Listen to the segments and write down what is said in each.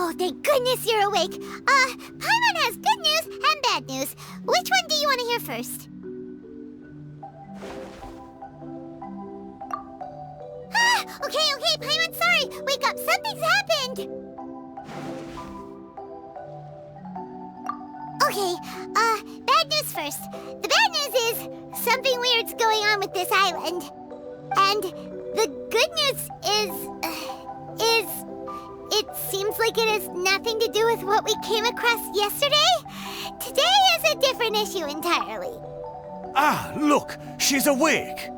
Oh, thank goodness you're awake. Paimon has good news and bad news. Which one do you want to hear first? Okay, Paimon, sorry. Wake up, something's happened. Okay, bad news first. The bad news is something weird's going on with this island. And the good news is it seems like it has nothing to do with what we came across yesterday. Today is a different issue entirely. Ah, look, she's awake.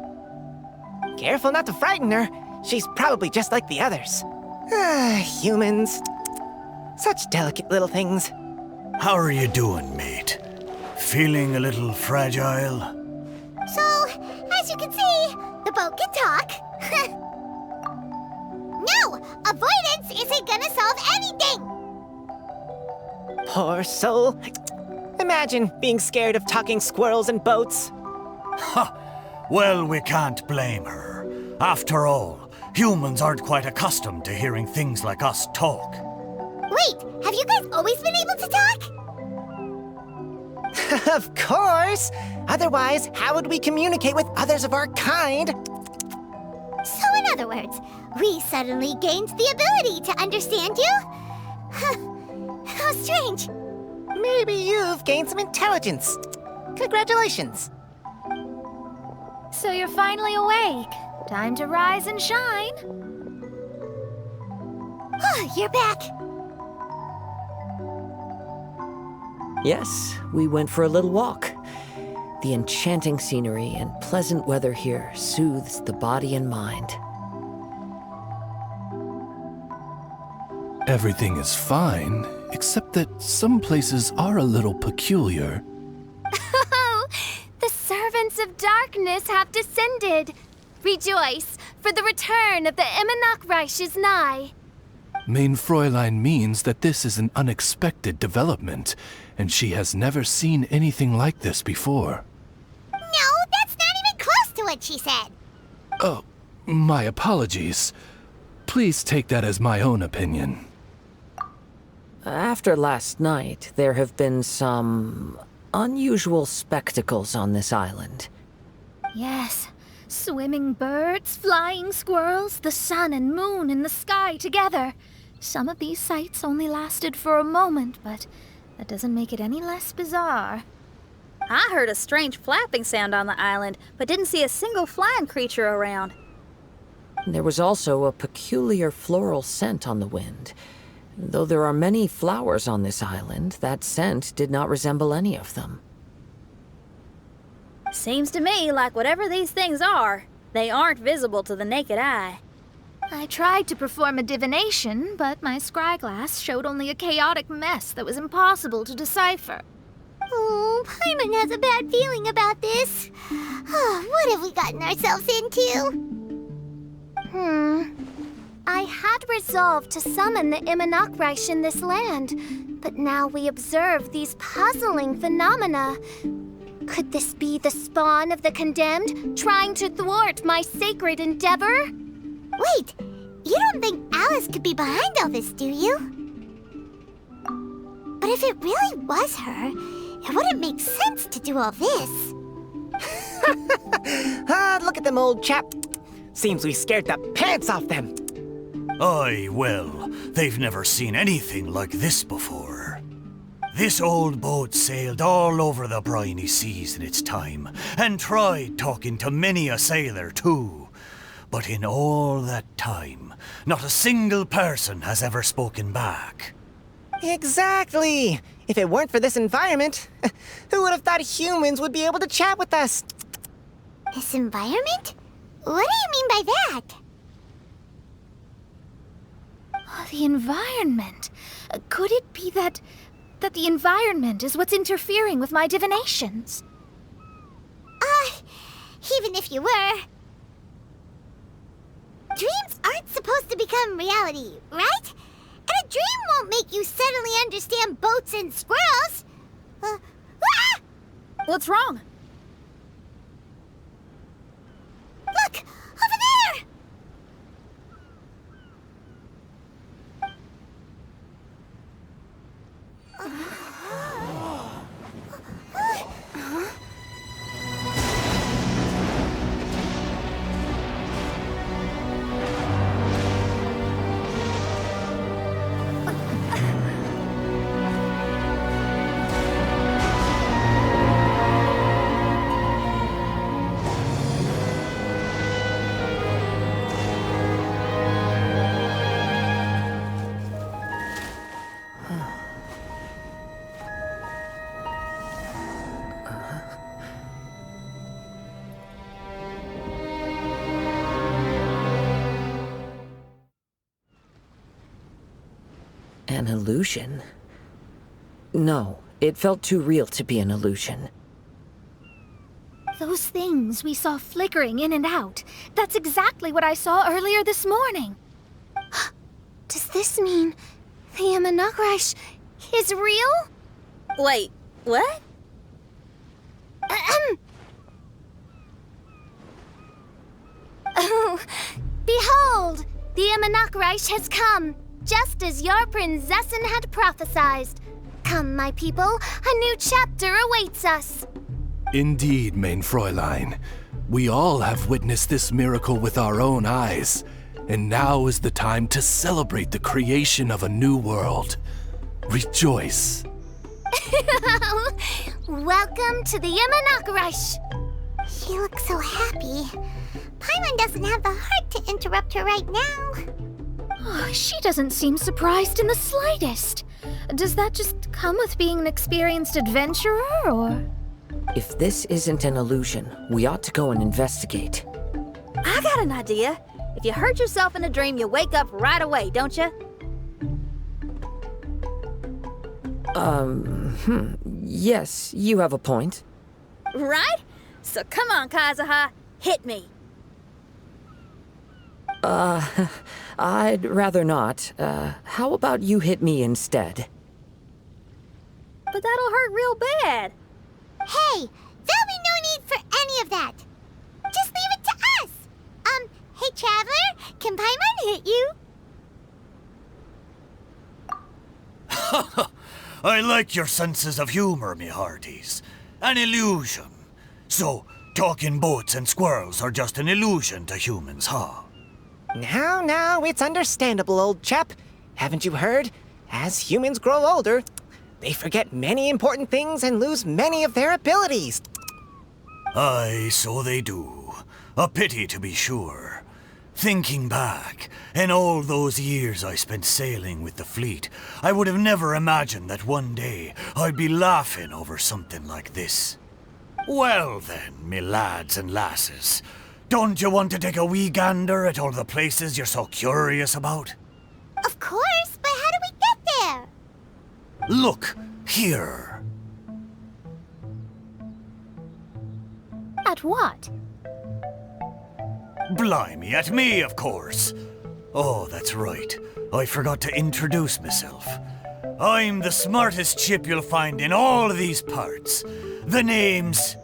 Careful not to frighten her. She's probably just like the others. Humans. Such delicate little things. How are you doing, mate? Feeling a little fragile? So, as you can see, the boat can talk. No! Avoidance isn't gonna solve anything! Poor soul. Imagine being scared of talking squirrels and boats. Ha! Well, we can't blame her. After all, humans aren't quite accustomed to hearing things like us talk. Wait, have you guys always been able to talk? Of course! Otherwise, how would we communicate with others of our kind? So in other words, we suddenly gained the ability to understand you? How strange. Maybe you've gained some intelligence. Congratulations. So you're finally awake. Time to rise and shine. You're back. Yes, we went for a little walk. The enchanting scenery and pleasant weather here soothes the body and mind. Everything is fine, except that some places are a little peculiar. Oh, the servants of darkness have descended. Rejoice, for the return of the Reich is nigh. Mein Fräulein means that this is an unexpected development, and she has never seen anything like this before. No, that's not even close to what she said. Oh, my apologies. Please take that as my own opinion. After last night, there have been some unusual spectacles on this island. Yes, swimming birds, flying squirrels, the sun and moon in the sky together. Some of these sights only lasted for a moment, but that doesn't make it any less bizarre. I heard a strange flapping sound on the island, but didn't see a single flying creature around. There was also a peculiar floral scent on the wind. Though there are many flowers on this island, that scent did not resemble any of them. Seems to me like whatever these things are, they aren't visible to the naked eye. I tried to perform a divination, but my scryglass showed only a chaotic mess that was impossible to decipher. Oh, Paimon has a bad feeling about this. What have we gotten ourselves into? I had resolved to summon the Reich in this land, but now we observe these puzzling phenomena. Could this be the spawn of the condemned, trying to thwart my sacred endeavor? Wait, you don't think Alice could be behind all this, do you? But if it really was her, it wouldn't make sense to do all this. Look at them, old chap. Seems we scared the pants off them. Aye, well, they've never seen anything like this before. This old boat sailed all over the briny seas in its time, and tried talking to many a sailor too. But in all that time, not a single person has ever spoken back. Exactly. If it weren't for this environment, who would have thought humans would be able to chat with us? This environment? What do you mean by that? The environment. Could it be that the environment is what's interfering with my divinations? Even if you were... Dreams aren't supposed to become reality, right? And a dream won't make you suddenly understand boats and squirrels. What's wrong? Look! Over there! An illusion? No, it felt too real to be an illusion. Those things we saw flickering in and out, that's exactly what I saw earlier this morning. Does this mean the Imanakrish is real? Wait, what? Oh, behold! The Imanakrish has come, just as your Prinzessin had prophesied. Come, my people, a new chapter awaits us. Indeed, mein Fräulein. We all have witnessed this miracle with our own eyes, and now is the time to celebrate the creation of a new world. Rejoice. Welcome to the Imanakrish. She looks so happy. Paimon doesn't have the heart to interrupt her right now. Oh, she doesn't seem surprised in the slightest. Does that just come with being an experienced adventurer, or...? If this isn't an illusion, we ought to go and investigate. I got an idea. If you hurt yourself in a dream, you wake up right away, don't you? Yes, you have a point. Right? So come on, Kazuha, hit me. I'd rather not. How about you hit me instead? But that'll hurt real bad. Hey, there'll be no need for any of that. Just leave it to us. Hey, Traveler, can Paimon hit you? I like your senses of humor, me hearties. An illusion. So, talking boats and squirrels are just an illusion to humans, huh? Now, it's understandable, old chap. Haven't you heard? As humans grow older, they forget many important things and lose many of their abilities. Aye, so they do. A pity, to be sure. Thinking back, in all those years I spent sailing with the fleet, I would have never imagined that one day I'd be laughing over something like this. Well then, me lads and lasses, don't you want to take a wee gander at all the places you're so curious about? Of course, but how do we get there? Look, here. At what? Blimey, at me, of course. Oh, that's right. I forgot to introduce myself. I'm the smartest chip you'll find in all these parts. The name's...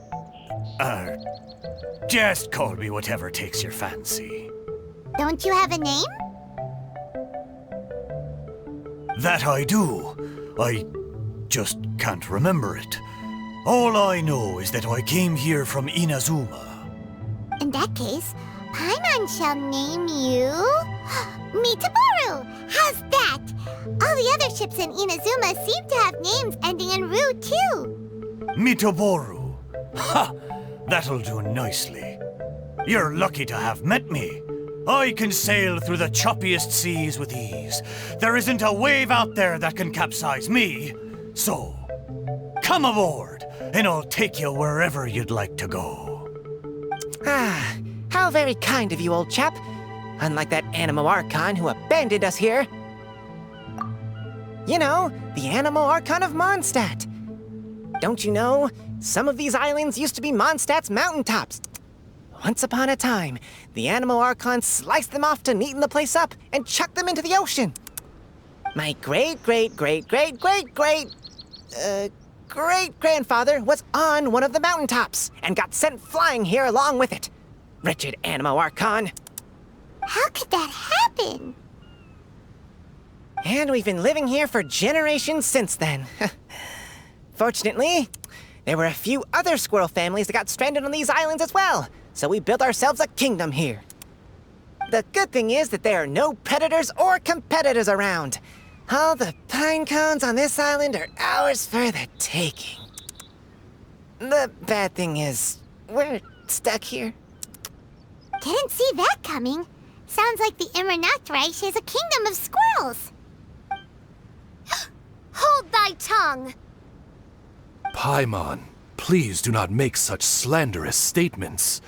just call me whatever takes your fancy. Don't you have a name? That I do. I just can't remember it. All I know is that I came here from Inazuma. In that case, Paimon shall name you... Mitaboru! How's that? All the other ships in Inazuma seem to have names ending in Ru, too. Mitaboru. Ha! That'll do nicely. You're lucky to have met me. I can sail through the choppiest seas with ease. There isn't a wave out there that can capsize me. So, come aboard, and I'll take you wherever you'd like to go. Ah, how very kind of you, old chap. Unlike that Animo Archon who abandoned us here. You know, the Animo Archon of Mondstadt. Don't you know, some of these islands used to be Mondstadt's mountaintops. Once upon a time, the Animo Archon sliced them off to neaten the place up and chucked them into the ocean. My great-grandfather was on one of the mountaintops and got sent flying here along with it. Wretched Animo Archon. How could that happen? And we've been living here for generations since then. Fortunately, there were a few other squirrel families that got stranded on these islands as well, so we built ourselves a kingdom here. The good thing is that there are no predators or competitors around. All the pine cones on this island are ours for the taking. The bad thing is, we're stuck here. Didn't see that coming. Sounds like the Imanakrish is a kingdom of squirrels. Hold thy tongue! Paimon, please do not make such slanderous statements.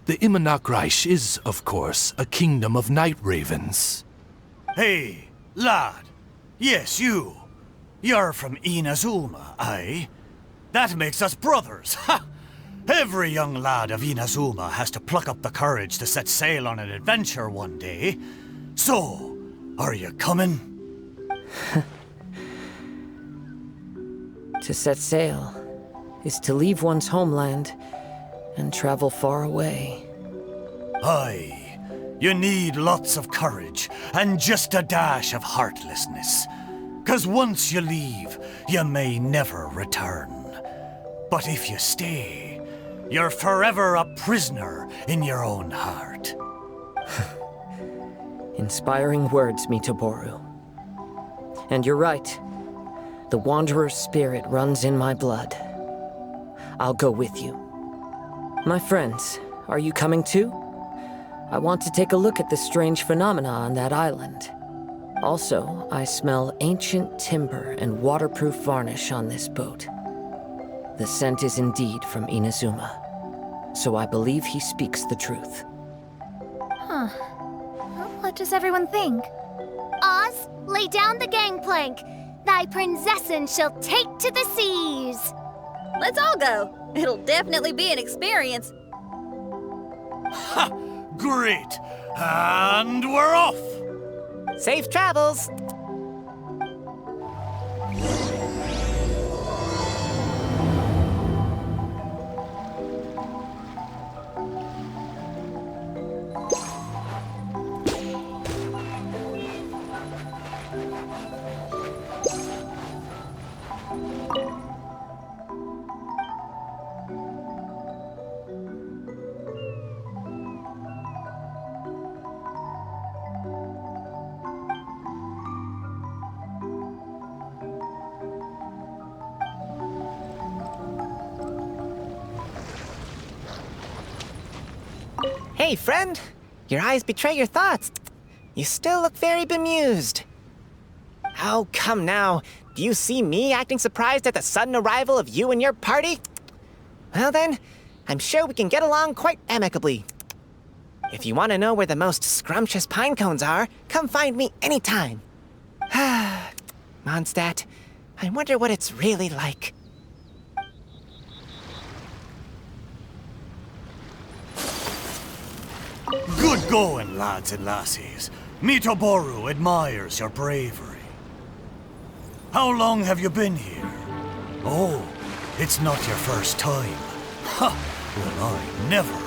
The Imanakrish is, of course, a kingdom of night ravens. Hey, lad, Yes, you. You're from Inazuma, aye? That makes us brothers, ha! Every young lad of Inazuma has to pluck up the courage to set sail on an adventure one day. So, are you coming? To set sail is to leave one's homeland and travel far away. Aye, you need lots of courage and just a dash of heartlessness. 'Cause once you leave, you may never return. But if you stay, you're forever a prisoner in your own heart. Inspiring words, Mitoboru. And you're right. The Wanderer's spirit runs in my blood. I'll go with you. My friends, are you coming too? I want to take a look at the strange phenomena on that island. Also, I smell ancient timber and waterproof varnish on this boat. The scent is indeed from Inazuma, so I believe he speaks the truth. Huh. Well, what does everyone think? Oz, lay down the gangplank. Thy princessin shall take to the seas. Let's all go. It'll definitely be an experience. Ha! Great! And we're off! Safe travels! Hey, friend! Your eyes betray your thoughts. You still look very bemused. Oh, come now. Do you see me acting surprised at the sudden arrival of you and your party? Well then, I'm sure we can get along quite amicably. If you want to know where the most scrumptious pine cones are, come find me anytime. Mondstadt, I wonder what it's really like. Good going, lads and lassies. Mitoboru admires your bravery. How long have you been here? Oh, it's not your first time. Ha! Well, I never.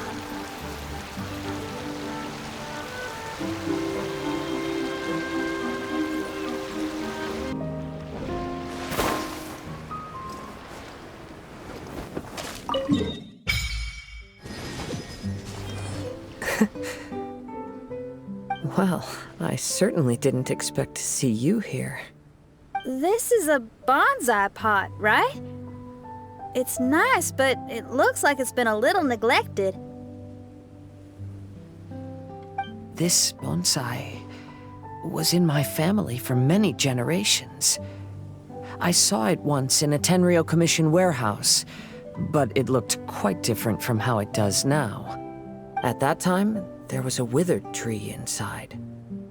Well, I certainly didn't expect to see you here. This is a bonsai pot, right? It's nice, but it looks like it's been a little neglected. This bonsai was in my family for many generations. I saw it once in a Tenryo Commission warehouse, but it looked quite different from how it does now. At that time, there was a withered tree inside.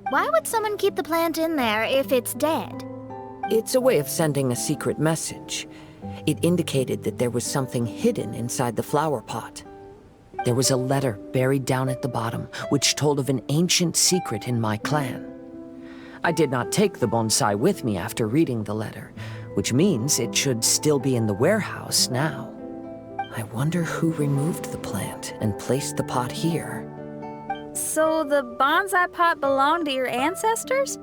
Why would someone keep the plant in there if it's dead? It's a way of sending a secret message. It indicated that there was something hidden inside the flower pot. There was a letter buried down at the bottom, which told of an ancient secret in my clan. I did not take the bonsai with me after reading the letter, which means it should still be in the warehouse now. I wonder who removed the plant and placed the pot here. So the bonsai pot belonged to your ancestors?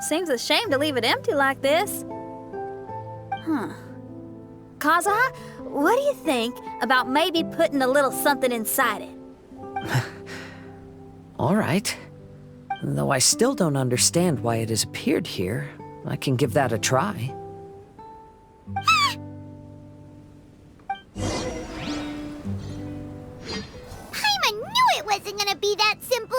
Seems a shame to leave it empty like this. Huh. Kazuha, what do you think about maybe putting a little something inside it? All right. Though I still don't understand why it has appeared here, I can give that a try. I knew it wasn't gonna be that simple.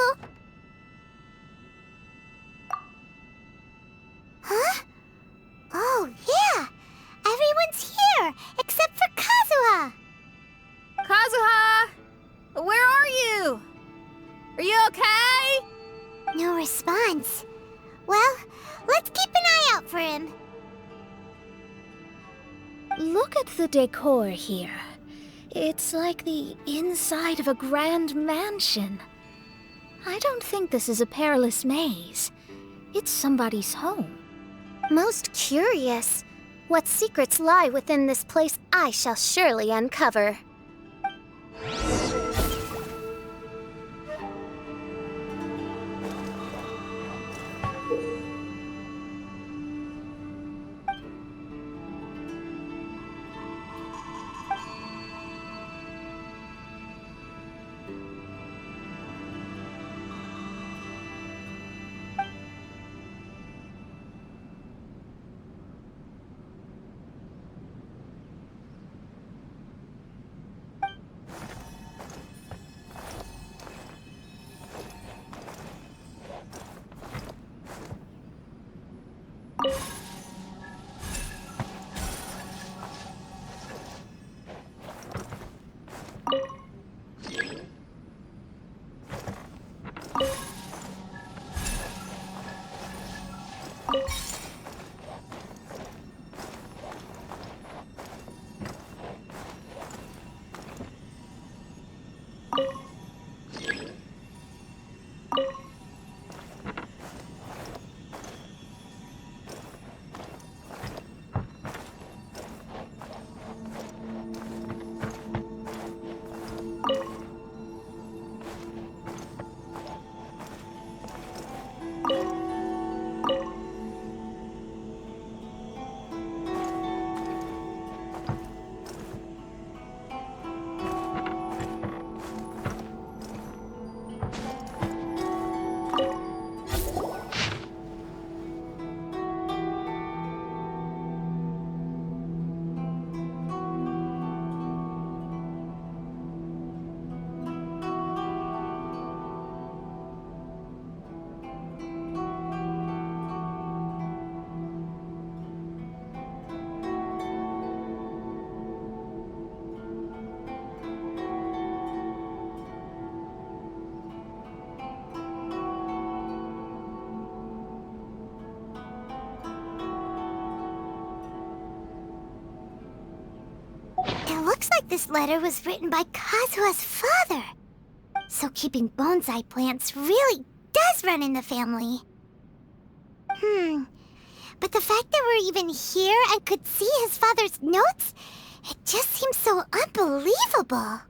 Huh? Oh, yeah. Everyone's here, except for Kazuha. Kazuha! Where are you? Are you okay? No response. Well, let's keep an eye out for him. Look at the decor here. It's like the inside of a grand mansion. I don't think this is a perilous maze. It's somebody's home. Most curious. What secrets lie within this place I shall surely uncover. It looks like this letter was written by Kazuha's father. So keeping bonsai plants really does run in the family. But the fact that we're even here and could see his father's notes, it just seems so unbelievable.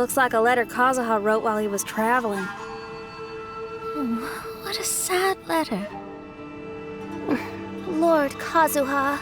Looks like a letter Kazuha wrote while he was traveling. What a sad letter. Lord Kazuha.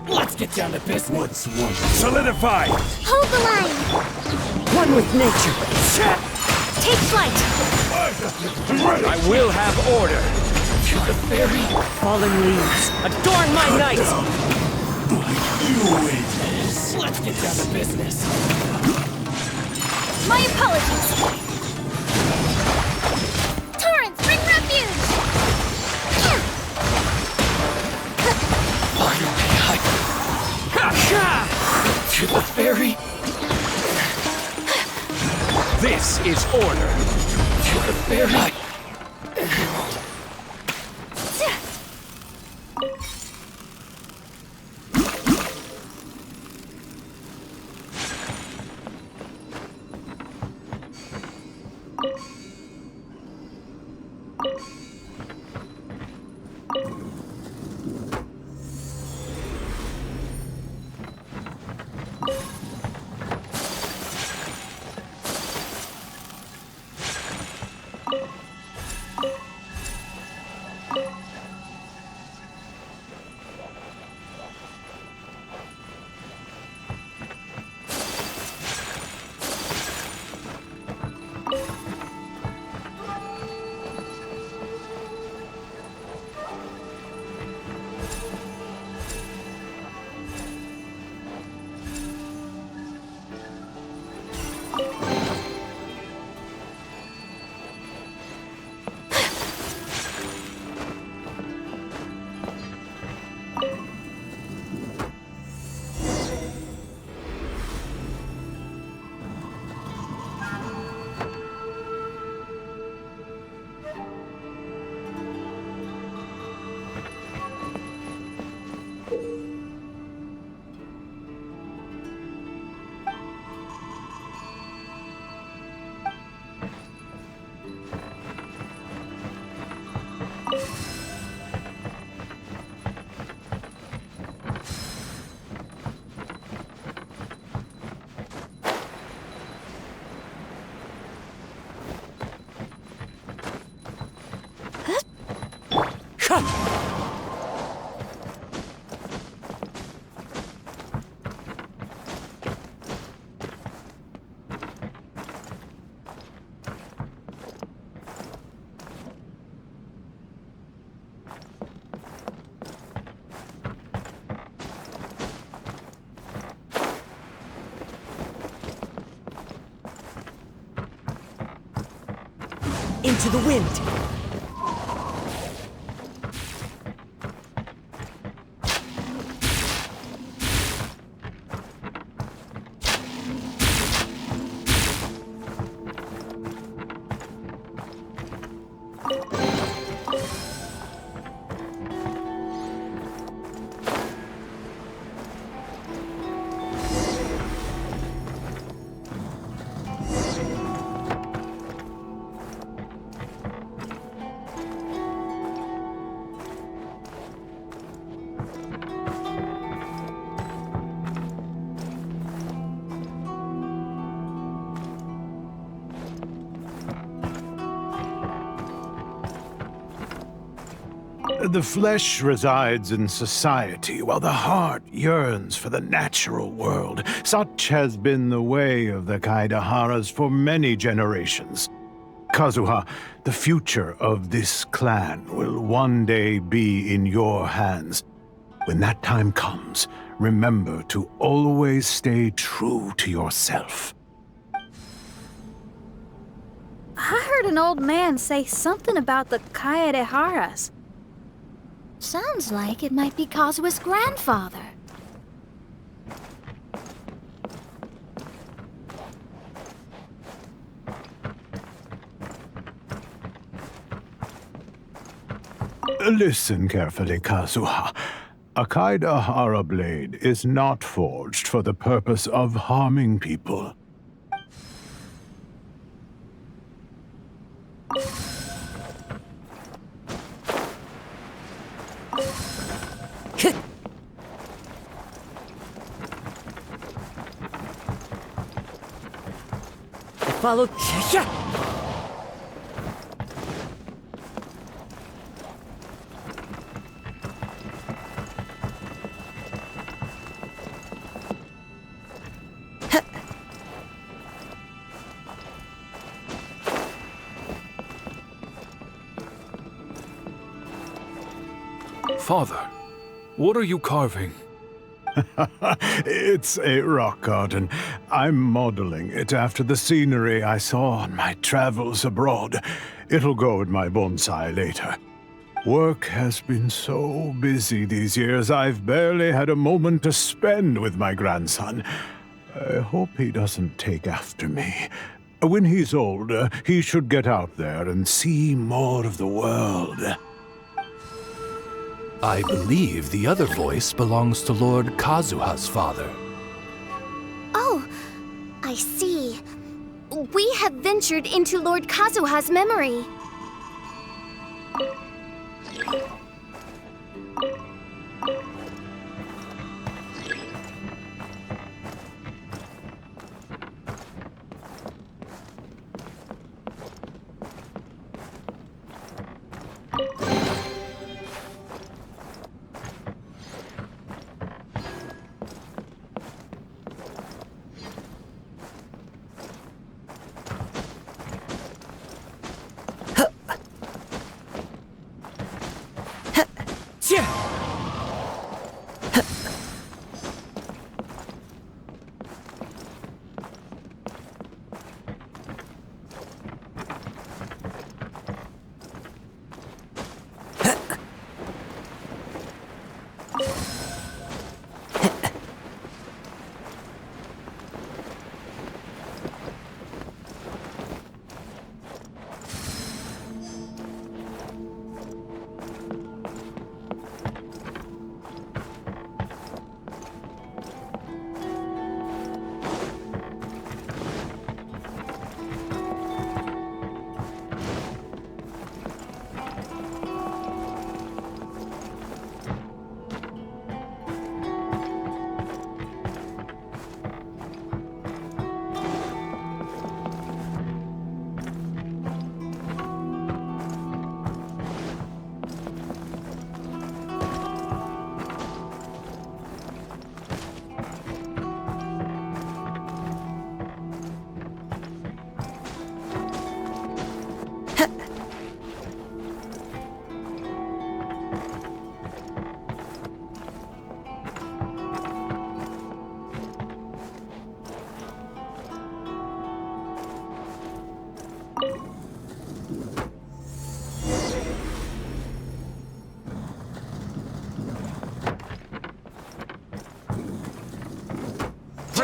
Let's get down to business. What's one? Solidify! Hold the line. One with nature. Take flight. I will have order. To the fairy. Fallen leaves. Adorn my night! Let's get down to business. My apologies. Torrents, bring refuge. To the fairy. This is order. To the fairy. Into the wind. The flesh resides in society, while the heart yearns for the natural world. Such has been the way of the Kaidaharas for many generations. Kazuha, the future of this clan will one day be in your hands. When that time comes, remember to always stay true to yourself. I heard an old man say something about the Kaidaharas. Sounds like it might be Kazuha's grandfather. Listen carefully, Kazuha. A Kaidahara blade is not forged for the purpose of harming people. Follow. Father, what are you carving? It's a rock garden. I'm modeling it after the scenery I saw on my travels abroad. It'll go in my bonsai later. Work has been so busy these years, I've barely had a moment to spend with my grandson. I hope he doesn't take after me. When he's older, he should get out there and see more of the world. I believe the other voice belongs to Lord Kazuha's father. Oh, I see. We have ventured into Lord Kazuha's memory.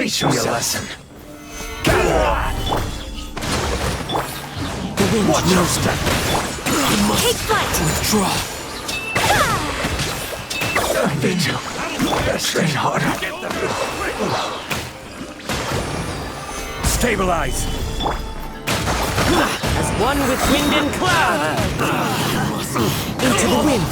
Teach me a lesson. The wind knows that. Take flight! Withdraw. I need to. Strain harder. Stabilize. As one with wind and cloud. Into the wind.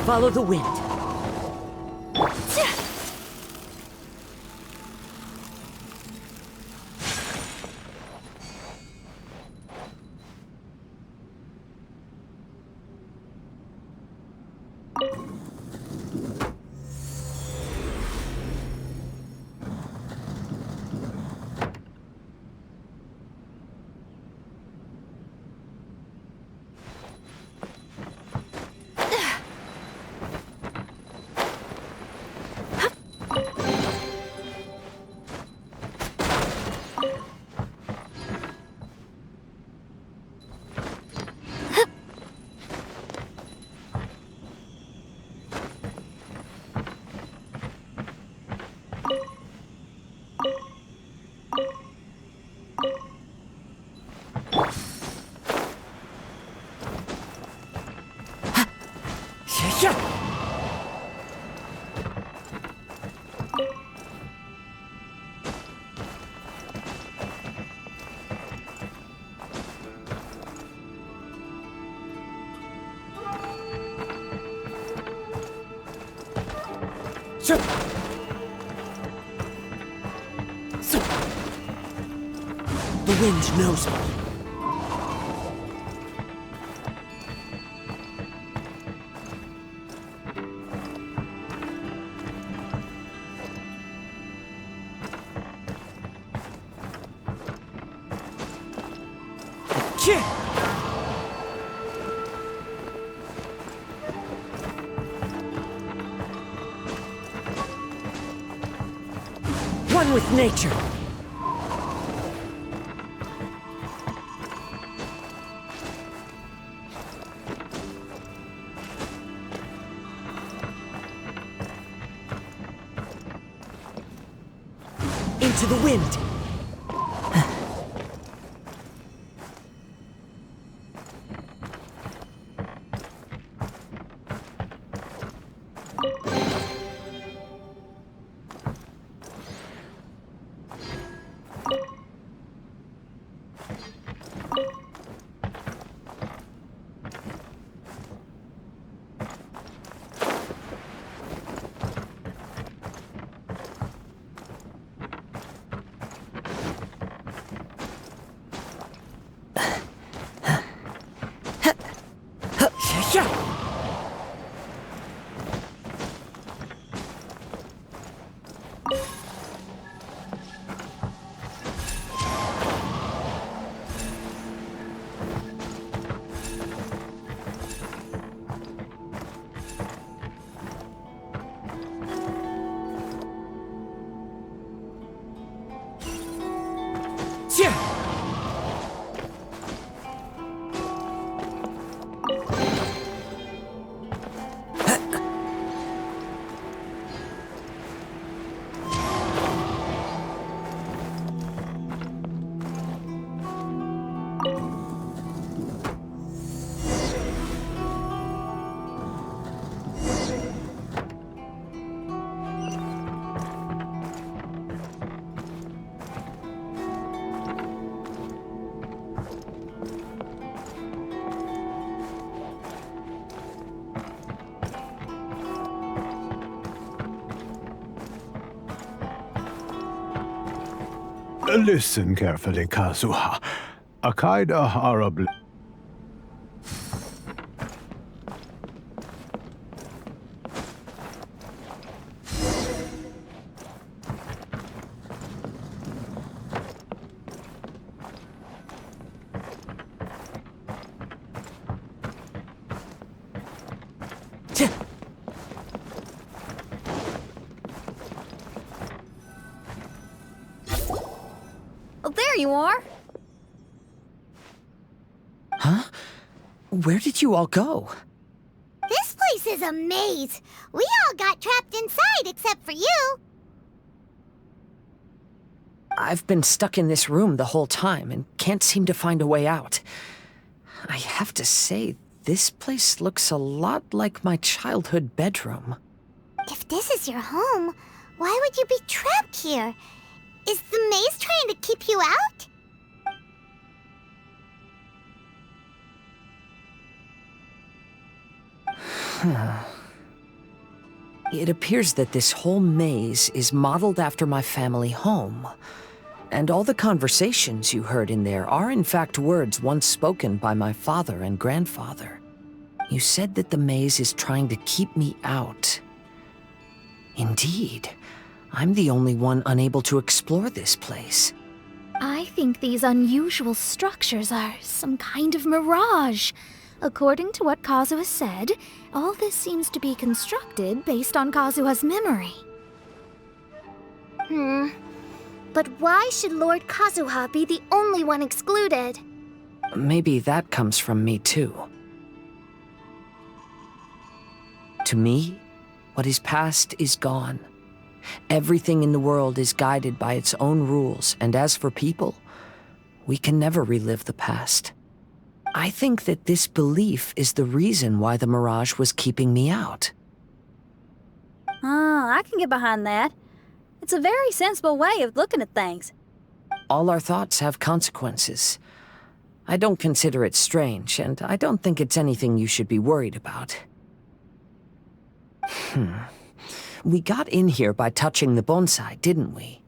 Follow the wind. The wind knows me. One with nature. Into the wind. Listen carefully, Kazuha. Akaida are a There you are. Huh? Where did you all go? This place is a maze. We all got trapped inside except for you. I've been stuck in this room the whole time and can't seem to find a way out. I have to say, this place looks a lot like my childhood bedroom. If this is your home, why would you be trapped here? Is the maze trying to keep you out? It appears that this whole maze is modeled after my family home. And all the conversations you heard in there are in fact words once spoken by my father and grandfather. You said that the maze is trying to keep me out. Indeed, I'm the only one unable to explore this place. I think these unusual structures are some kind of mirage. According to what Kazuha said, all this seems to be constructed based on Kazuha's memory. But why should Lord Kazuha be the only one excluded? Maybe that comes from me too. To me, what is past is gone. Everything in the world is guided by its own rules, and as for people, we can never relive the past. I think that this belief is the reason why the mirage was keeping me out. Oh, I can get behind that. It's a very sensible way of looking at things. All our thoughts have consequences. I don't consider it strange, and I don't think it's anything you should be worried about. We got in here by touching the bonsai, didn't we?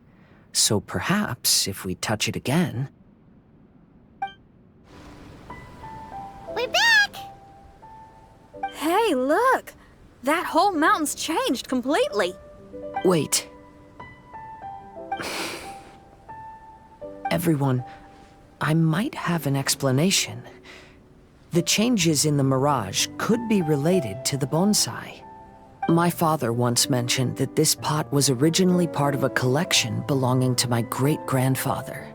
So perhaps, if we touch it again... We're back! Hey, look! That whole mountain's changed completely. Wait. Everyone, I might have an explanation. The changes in the mirage could be related to the bonsai. My father once mentioned that this pot was originally part of a collection belonging to my great-grandfather.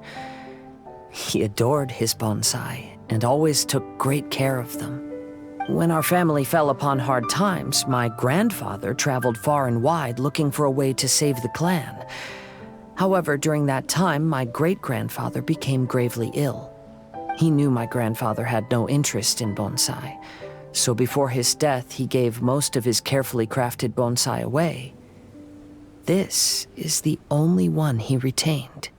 He adored his bonsai and always took great care of them. When our family fell upon hard times, my grandfather traveled far and wide looking for a way to save the clan. However, during that time, my great-grandfather became gravely ill. He knew my grandfather had no interest in bonsai, so before his death, he gave most of his carefully crafted bonsai away. This is the only one he retained.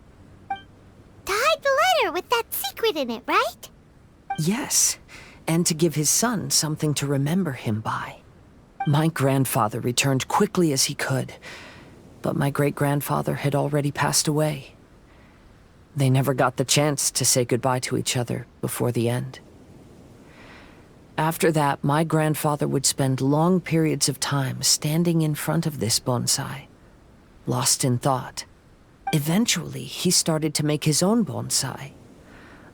To hide the letter with that secret in it, right? Yes, and to give his son something to remember him by. My grandfather returned quickly as he could, but my great-grandfather had already passed away. They never got the chance to say goodbye to each other before the end. After that, my grandfather would spend long periods of time standing in front of this bonsai, lost in thought. Eventually, he started to make his own bonsai.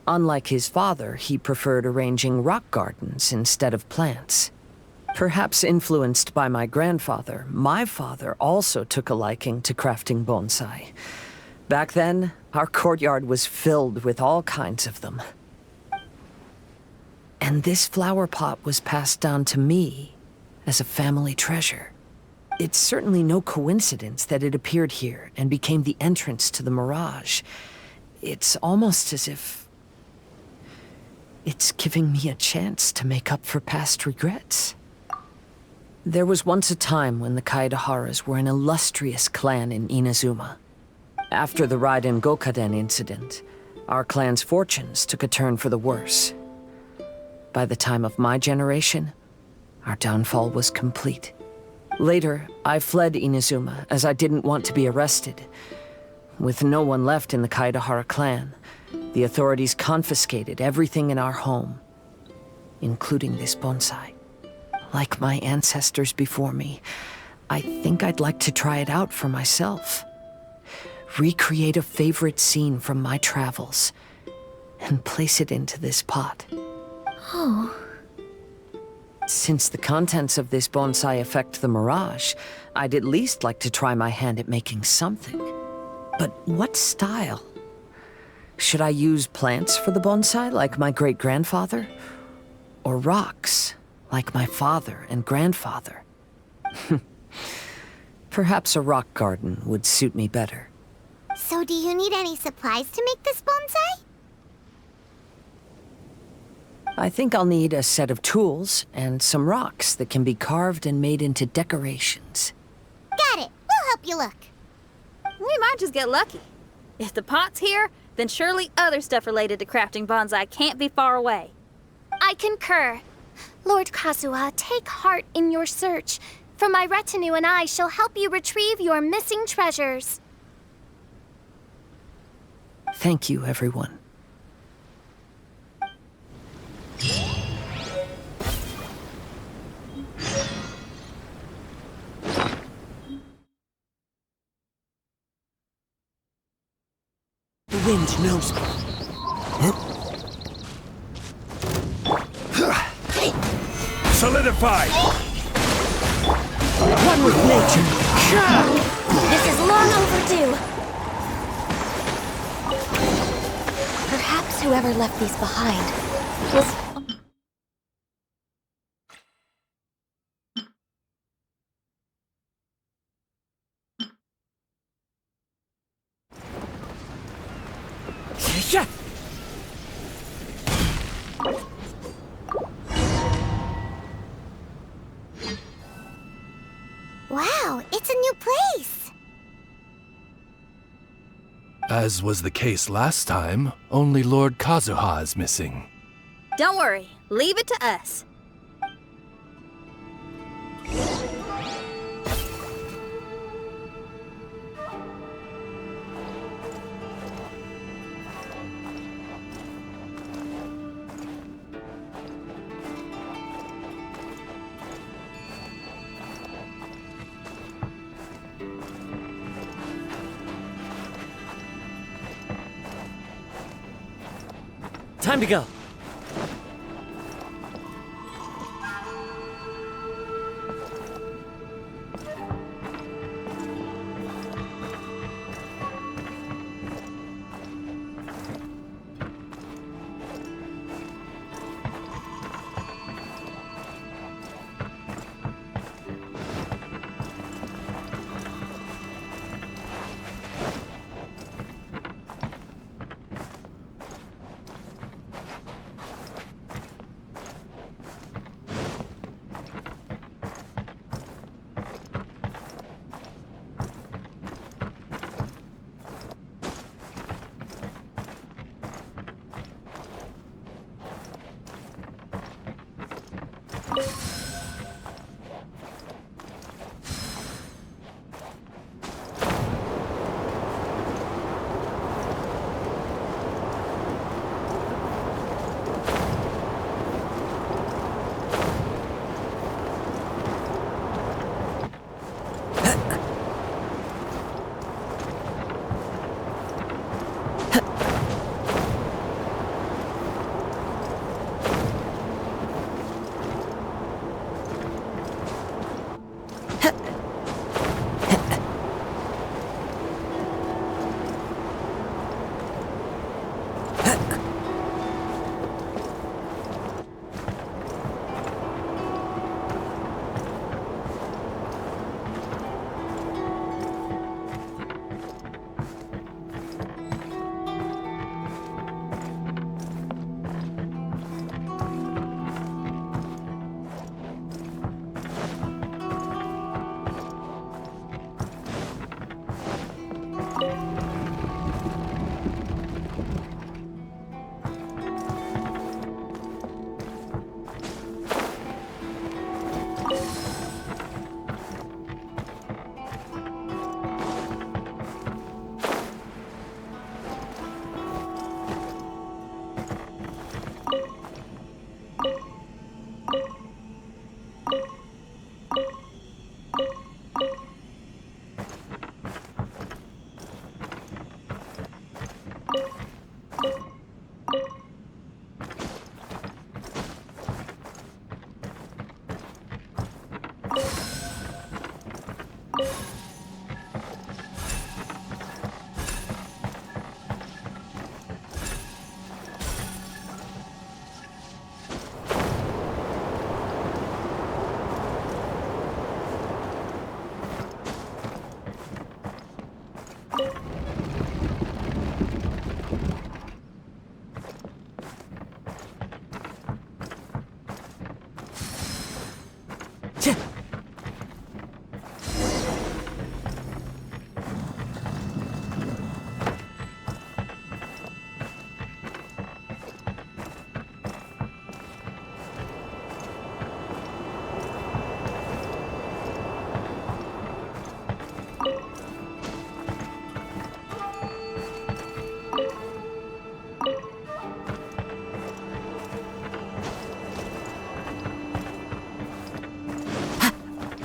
Unlike his father, he preferred arranging rock gardens instead of plants. Perhaps influenced by my grandfather, my father also took a liking to crafting bonsai. Back then, our courtyard was filled with all kinds of them. And this flower pot was passed down to me as a family treasure. It's certainly no coincidence that it appeared here and became the entrance to the mirage. It's almost as if it's giving me a chance to make up for past regrets. There was once a time when the Kaidaharas were an illustrious clan in Inazuma. After the Raiden Gokaden incident, our clan's fortunes took a turn for the worse. By the time of my generation, our downfall was complete. Later, I fled Inazuma as I didn't want to be arrested. With no one left in the Kaidahara clan, the authorities confiscated everything in our home, including this bonsai. Like my ancestors before me, I think I'd like to try it out for myself. Recreate a favorite scene from my travels and place it into this pot. Oh. Since the contents of this bonsai affect the mirage, I'd at least like to try my hand at making something. But what style? Should I use plants for the bonsai like my great-grandfather? Or rocks like my father and grandfather? Perhaps a rock garden would suit me better. So do you need any supplies to make this bonsai? I think I'll need a set of tools and some rocks that can be carved and made into decorations. Got it. We'll help you look. We might just get lucky. If the pot's here, then surely other stuff related to crafting bonsai can't be far away. I concur. Lord Kazuha, take heart in your search. For my retinue and I shall help you retrieve your missing treasures. Thank you, everyone. The wind knows me. Solidify! One with nature. This is long overdue. Perhaps whoever left these behind was... Yeah. Wow, it's a new place. As was the case last time, only Lord Kazuha is missing. Don't worry, leave it to us. Time to go.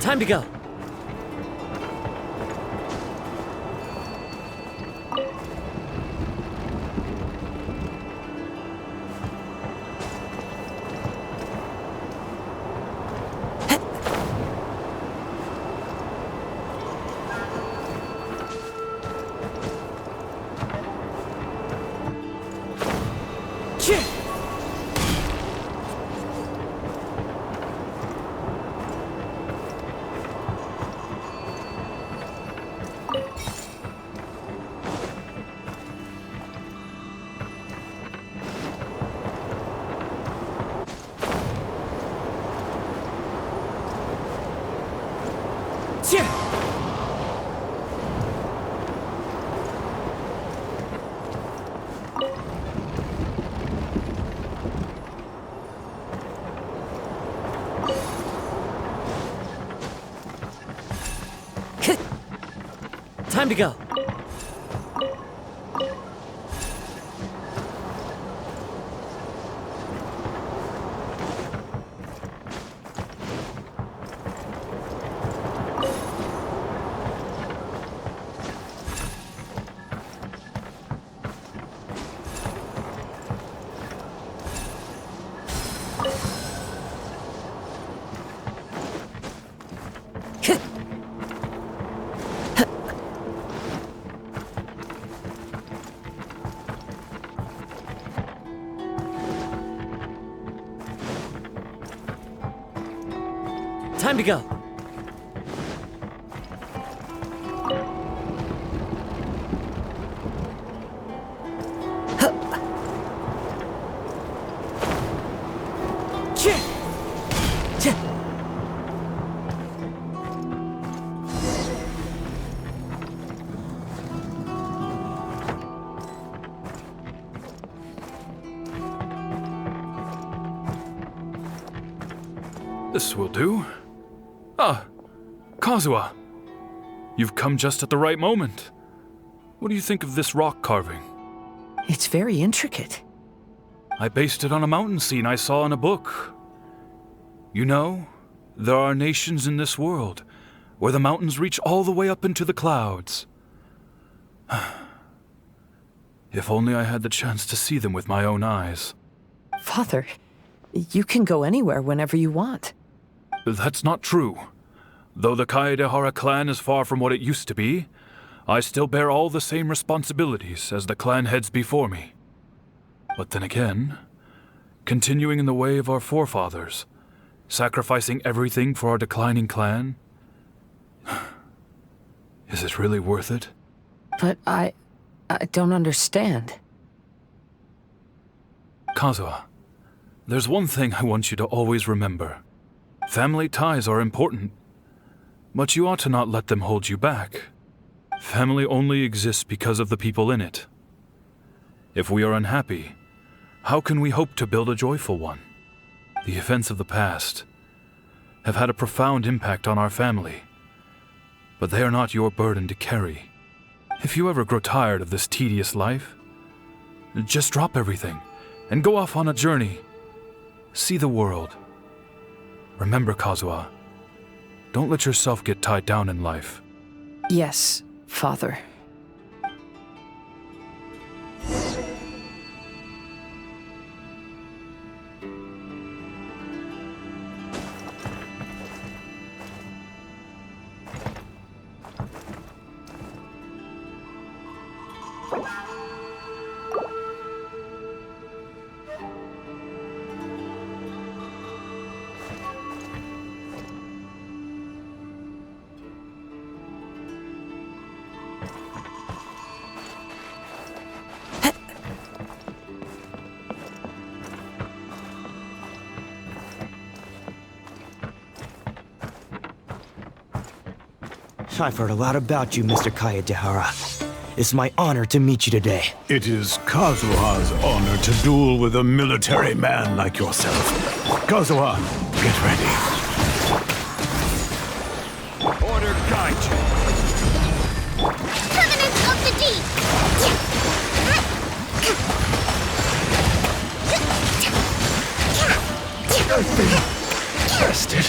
Time to go. Time to go. Time to go. This will do. Ah, Kazuha. You've come just at the right moment. What do you think of this rock carving? It's very intricate. I based it on a mountain scene I saw in a book. You know, there are nations in this world where the mountains reach all the way up into the clouds. If only I had the chance to see them with my own eyes. Father, you can go anywhere whenever you want. That's not true. Though the Kaedehara clan is far from what it used to be, I still bear all the same responsibilities as the clan heads before me. But then again, continuing in the way of our forefathers, sacrificing everything for our declining clan, is it really worth it? But I don't understand. Kazuha, there's one thing I want you to always remember. Family ties are important, but you ought to not let them hold you back. Family only exists because of the people in it. If we are unhappy, how can we hope to build a joyful one? The events of the past have had a profound impact on our family, but they are not your burden to carry. If you ever grow tired of this tedious life, just drop everything and go off on a journey. See the world. Remember, Kazuha, don't let yourself get tied down in life. Yes, Father. I've heard a lot about you, Mr. Kaedehara. It's my honor to meet you today. It is Kazuha's honor to duel with a military man like yourself. Kazuha, get ready. Order guide you. Covenant of the Deep! I've been arrested.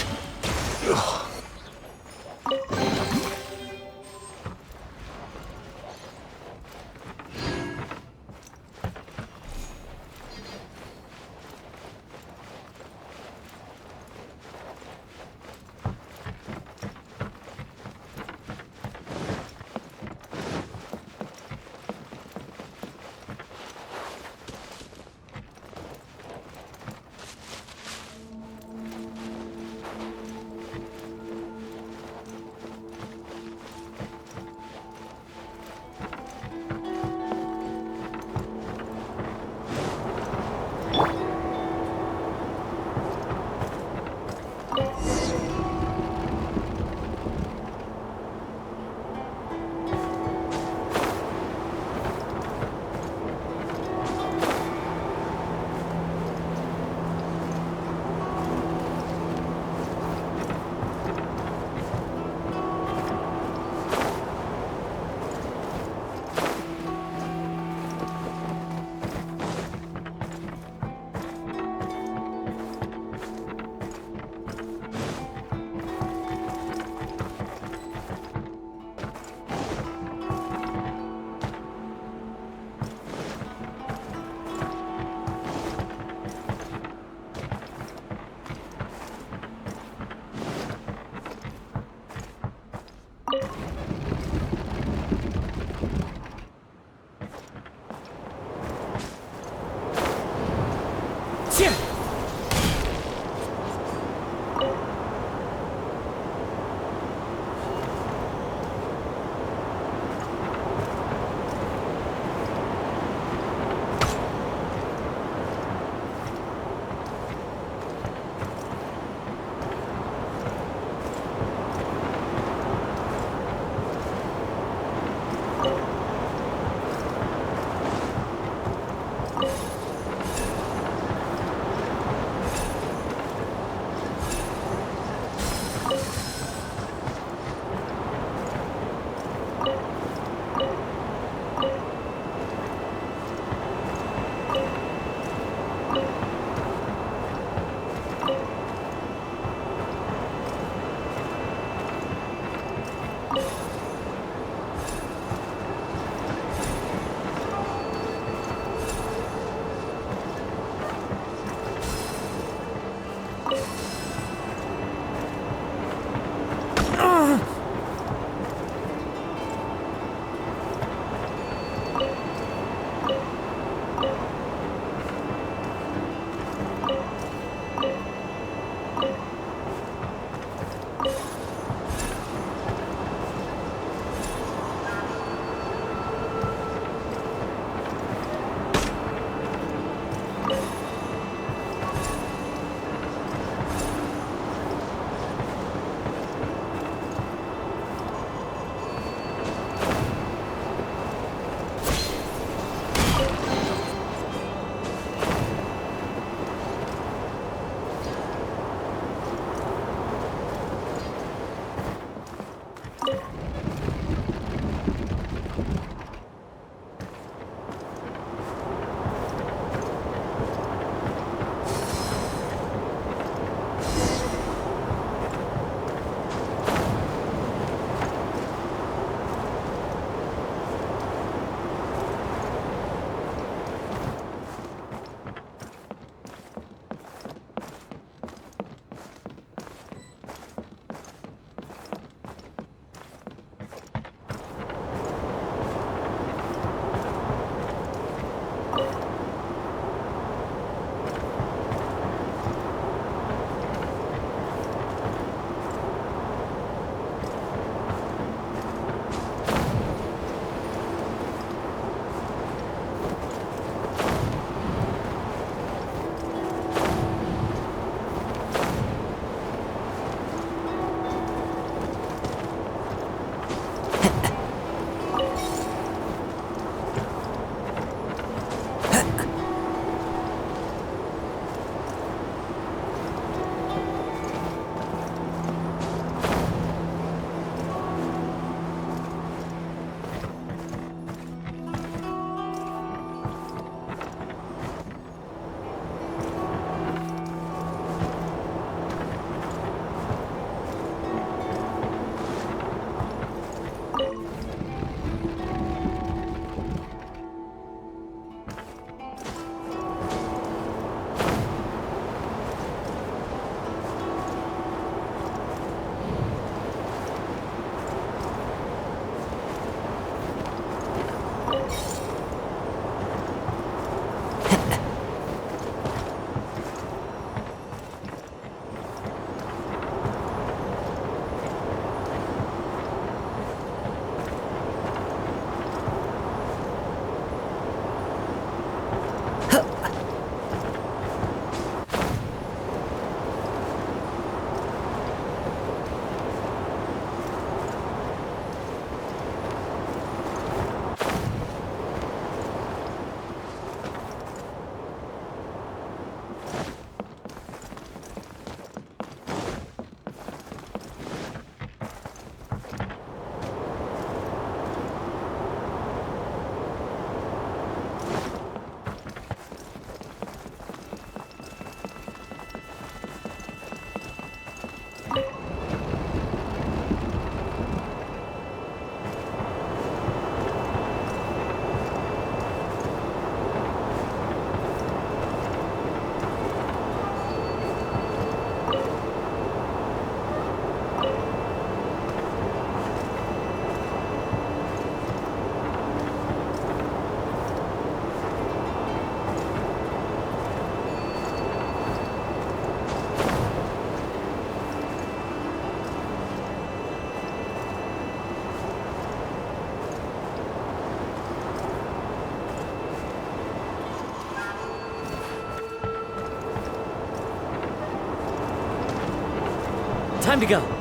Time to go.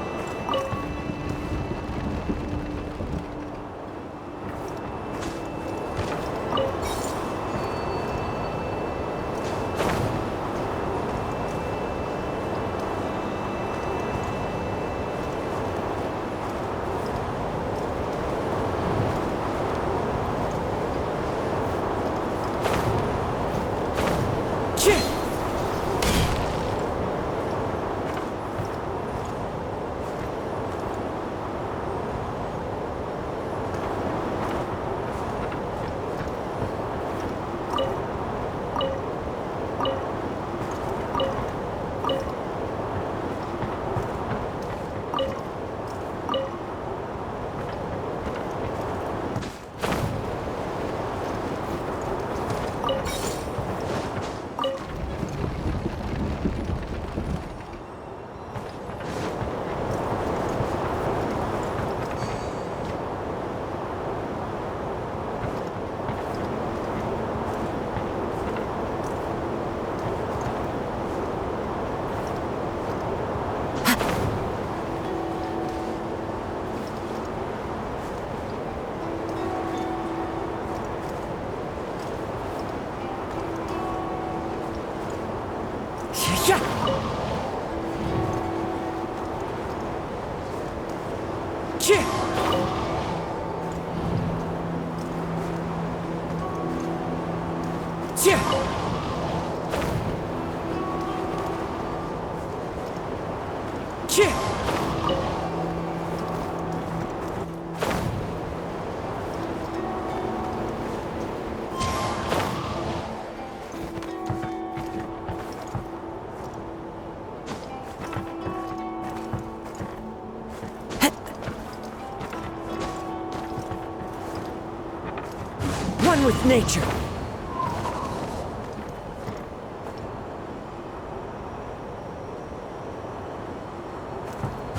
One with nature.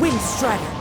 Wind Strider.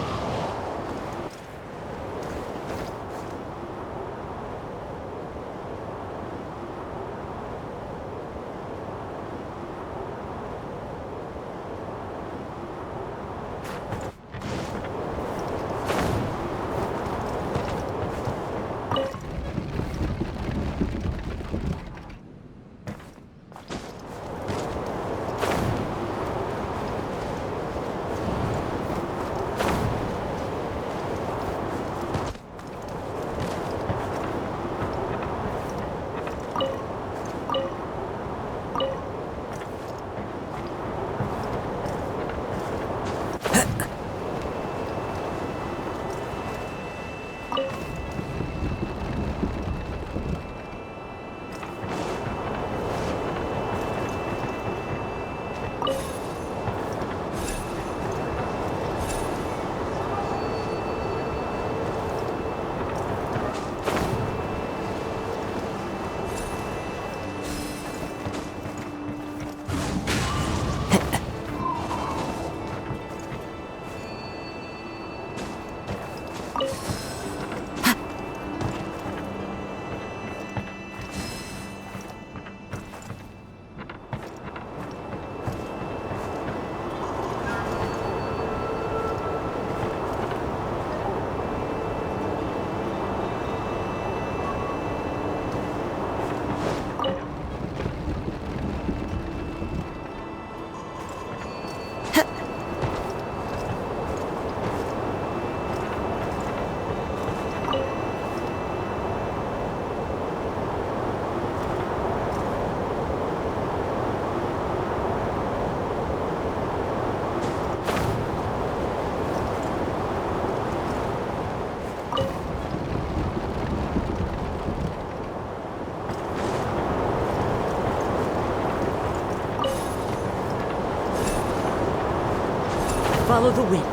Follow the wind.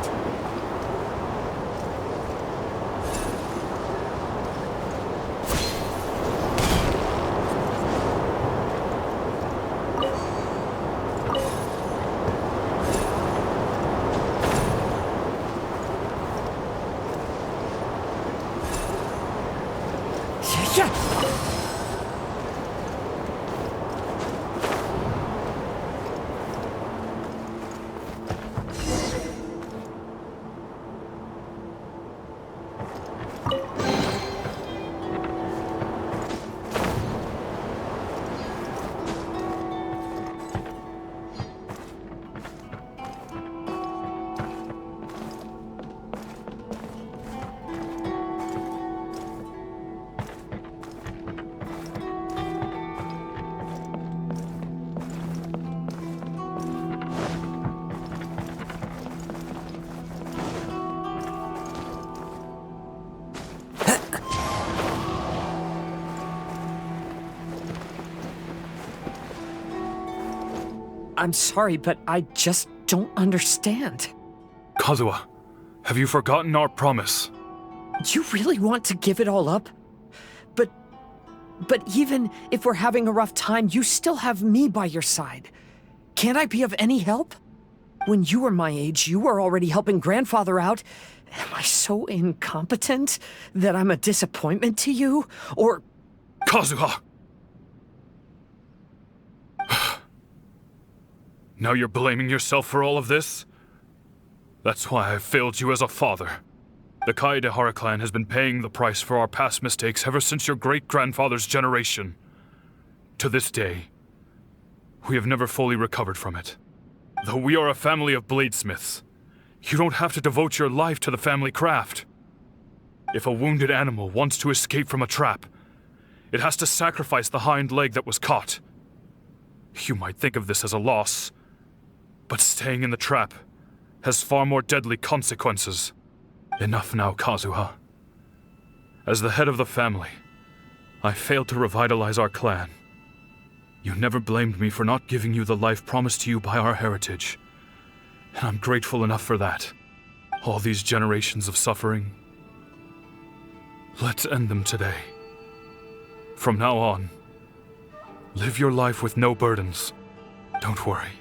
I'm sorry, but I just don't understand. Kazuha, have you forgotten our promise? You really want to give it all up? But even if we're having a rough time, you still have me by your side. Can't I be of any help? When you were my age, you were already helping grandfather out. Am I so incompetent that I'm a disappointment to you? Or... Kazuha! Now you're blaming yourself for all of this? That's why I've failed you as a father. The Kaedehara clan has been paying the price for our past mistakes ever since your great-grandfather's generation. To this day, we have never fully recovered from it. Though we are a family of bladesmiths, you don't have to devote your life to the family craft. If a wounded animal wants to escape from a trap, it has to sacrifice the hind leg that was caught. You might think of this as a loss, but staying in the trap has far more deadly consequences. Enough now, Kazuha. As the head of the family, I failed to revitalize our clan. You never blamed me for not giving you the life promised to you by our heritage, and I'm grateful enough for that. All these generations of suffering, let's end them today. From now on, live your life with no burdens. Don't worry.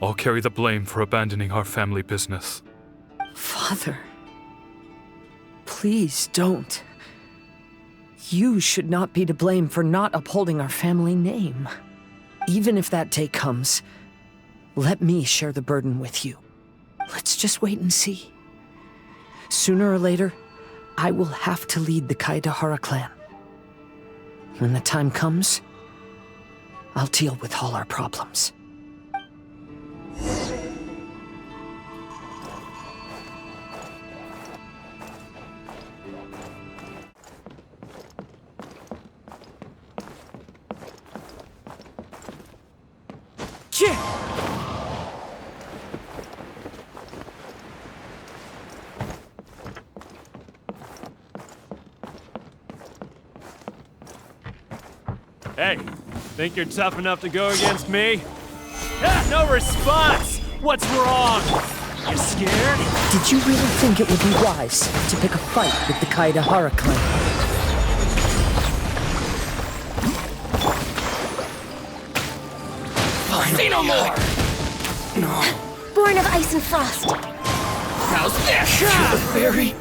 I'll carry the blame for abandoning our family business. Father, please don't. You should not be to blame for not upholding our family name. Even if that day comes, let me share the burden with you. Let's just wait and see. Sooner or later, I will have to lead the Kaedehara clan. When the time comes, I'll deal with all our problems. Hey, think you're tough enough to go against me? Ah, no response! What's wrong? You scared? Did you really think it would be wise to pick a fight with the Kaedehara clan? Say no more! No. Born of ice and frost. How's that? You're the fairy?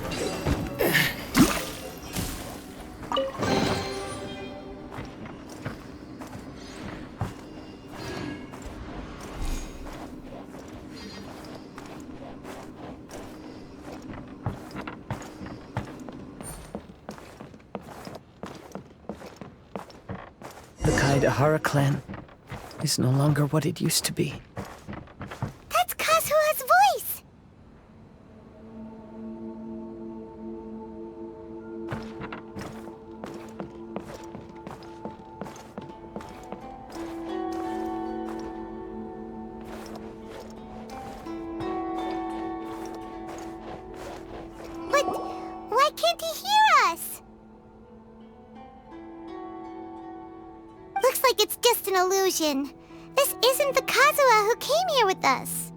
The Kaedehara clan is no longer what it used to be. That's Kazuha's voice! But why can't he hear us? Looks like it's just an illusion. This isn't the Kazuha who came here with us.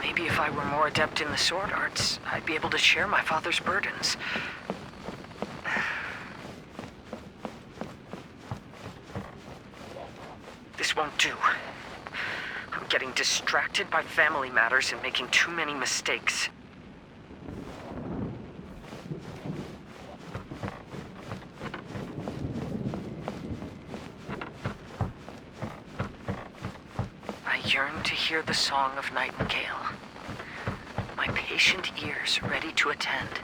Maybe if I were more adept in the sword arts, I'd be able to share my father's burdens. This won't do. I'm getting distracted by family matters and making too many mistakes. I yearn to hear the song of nightingale. My patient ears ready to attend.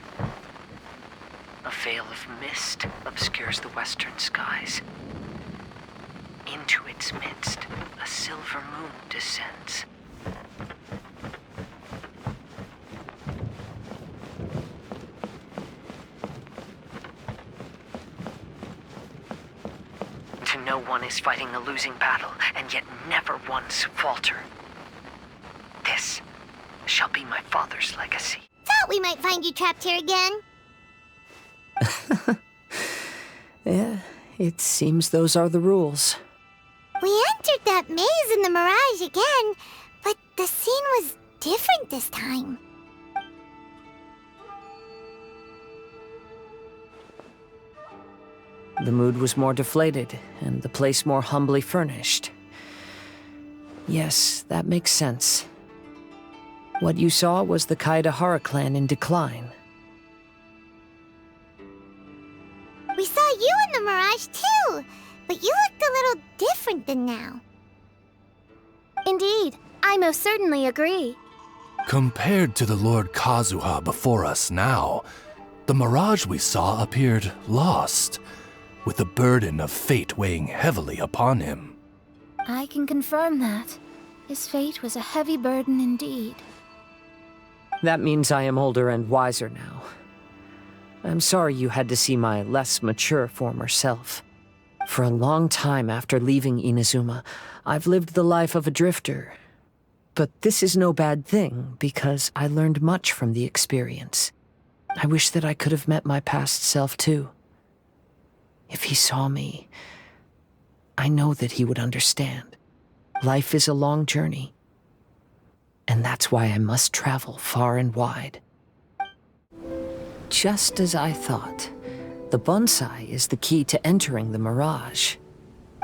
A veil of mist obscures the western skies. Into its midst, a silver moon descends. To know one is fighting a losing battle, and yet never once falter. This shall be my father's legacy. Thought we might find you trapped here again. Yeah, it seems those are the rules. We entered that maze in the Mirage again, but the scene was different this time. The mood was more deflated, and the place more humbly furnished. Yes, that makes sense. What you saw was the Kaedahara clan in decline. We saw you in the Mirage too, but you looked a little different than now. Indeed, I most certainly agree. Compared to the Lord Kazuha before us now, the mirage we saw appeared lost, with the burden of fate weighing heavily upon him. I can confirm that. His fate was a heavy burden indeed. That means I am older and wiser now. I'm sorry you had to see my less mature former self. For a long time after leaving Inazuma, I've lived the life of a drifter. But this is no bad thing, because I learned much from the experience. I wish that I could have met my past self too. If he saw me, I know that he would understand. Life is a long journey, and that's why I must travel far and wide. Just as I thought, the bonsai is the key to entering the mirage.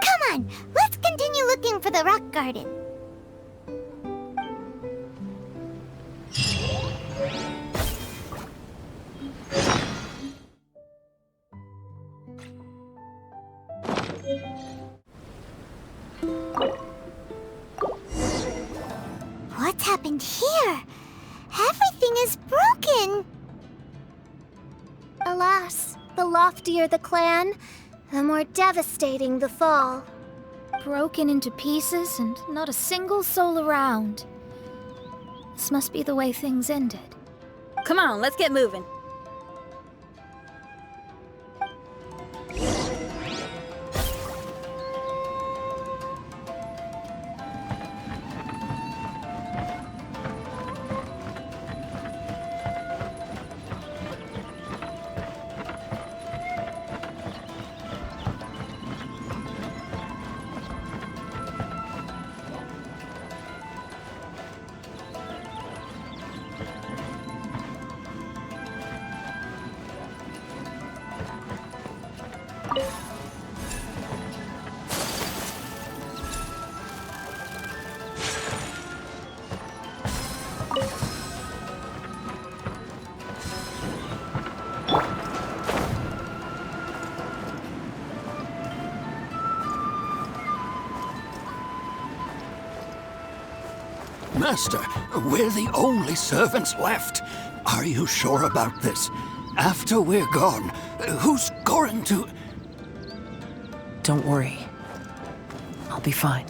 Come on, let's continue looking for the rock garden. What's happened here? Everything is broken. Alas, the loftier the clan, the more devastating the fall. Broken into pieces and not a single soul around. This must be the way things ended. Come on, let's get moving. Master, we're the only servants left. Are you sure about this? After we're gone, who's going to... Don't worry. I'll be fine.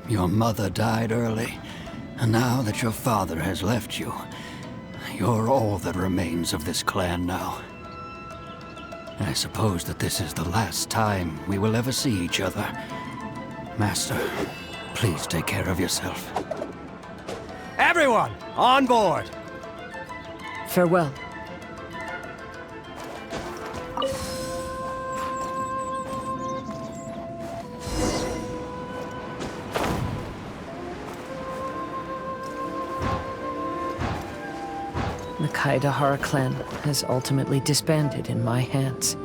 Your mother died early, and now that your father has left you, you're all that remains of this clan now. I suppose that this is the last time we will ever see each other. Master, please take care of yourself. Everyone, on board! Farewell. The Kaedahara clan has ultimately disbanded in my hands.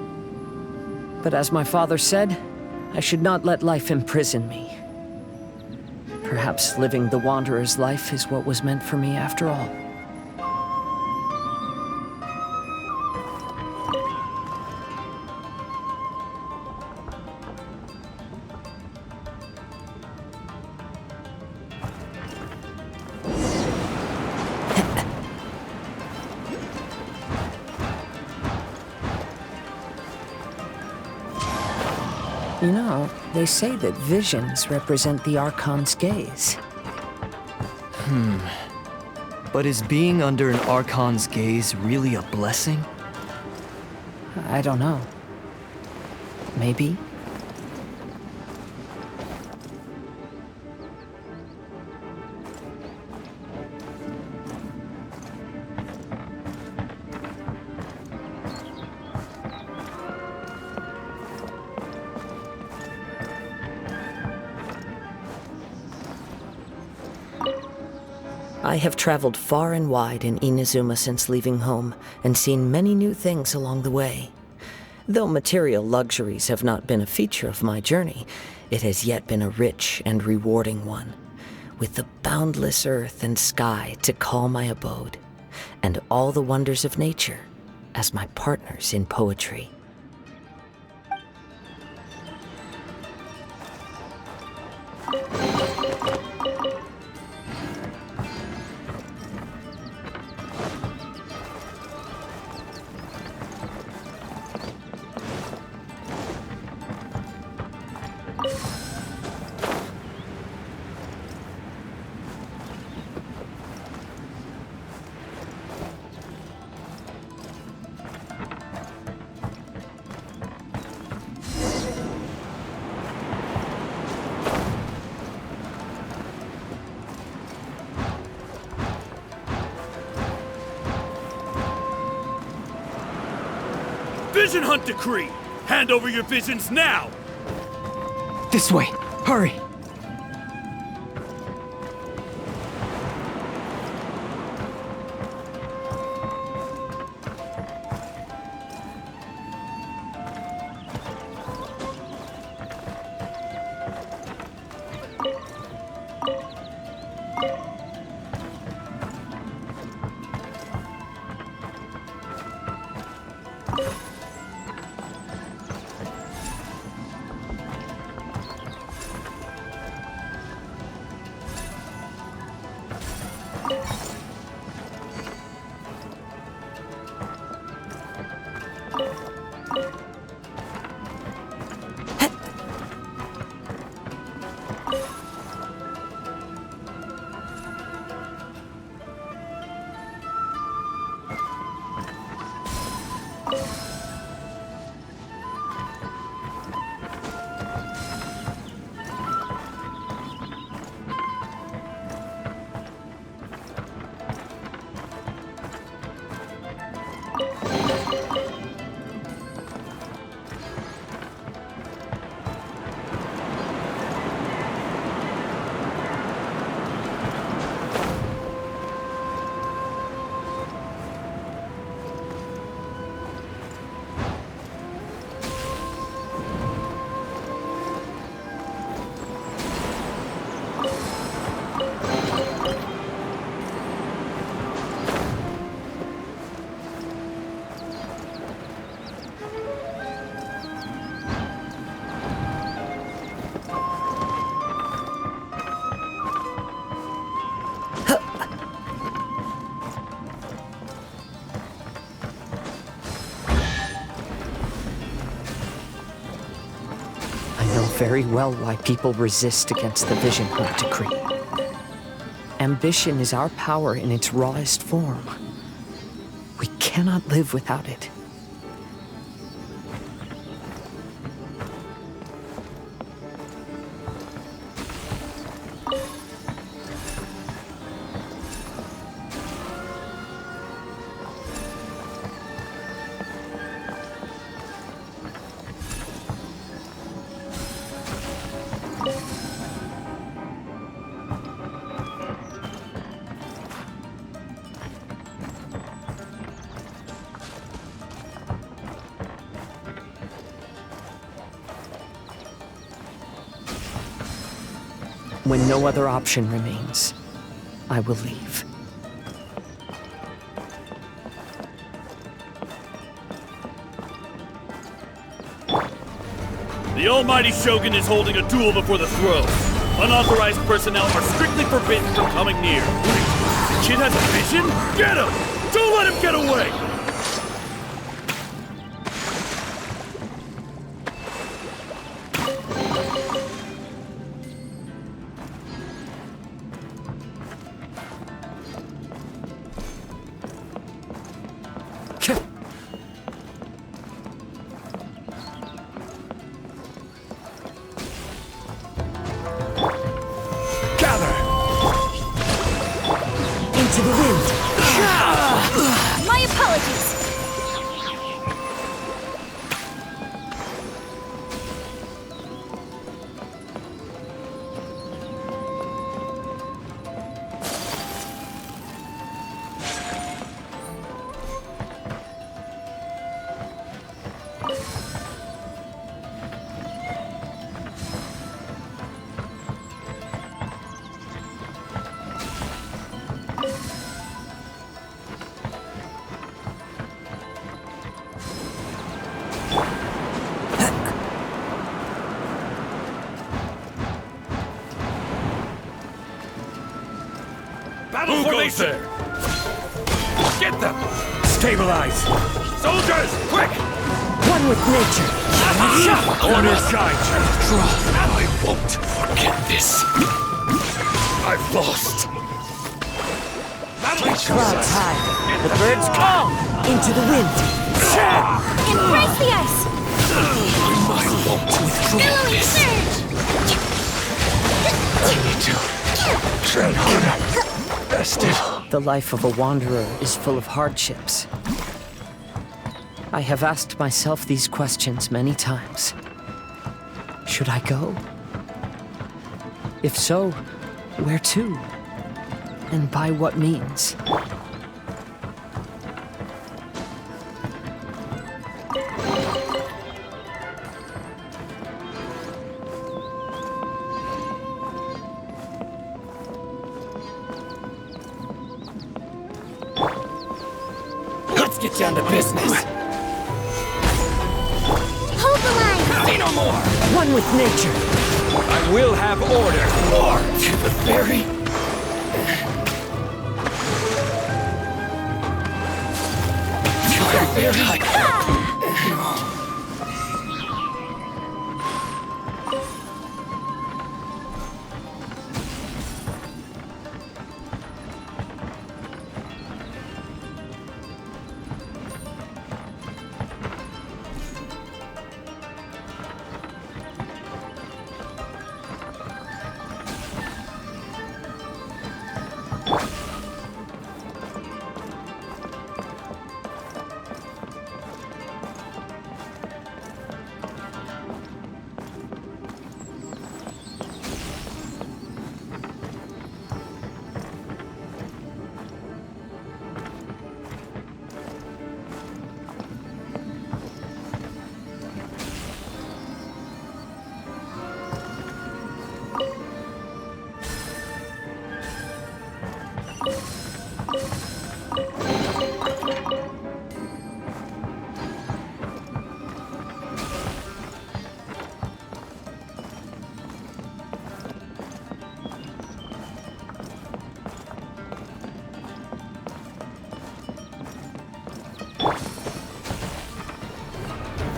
But as my father said, I should not let life imprison me. Perhaps living the Wanderer's life is what was meant for me after all. You know, they say that visions represent the Archon's gaze. But is being under an Archon's gaze really a blessing? I don't know. Maybe. I have traveled far and wide in Inazuma since leaving home, and seen many new things along the way. Though material luxuries have not been a feature of my journey, it has yet been a rich and rewarding one, with the boundless earth and sky to call my abode, and all the wonders of nature as my partners in poetry. Vision Hunt Decree! Hand over your visions now! This way! Hurry! Very well why people resist against the Vision Hunt Decree. Ambition is our power in its rawest form. We cannot live without it. When no other option remains, I will leave. The almighty Shogun is holding a duel before the throne. Unauthorized personnel are strictly forbidden from coming near. The kid has a vision? Get him! Don't let him get away! My apologies. Battle formation! Get them! Stabilize! Soldiers, quick! One with nature. Orders guide you. I won't forget this. I've lost. Clouds high. The birds call. Into the wind. Embrace the ice! I won't withdraw this. I need to train harder. Rested. The life of a wanderer is full of hardships. I have asked myself these questions many times. Should I go? If so, where to? And by what means? Let's get down to business. Hold the line! Say no more. One with nature. I will have order. More to the ferry.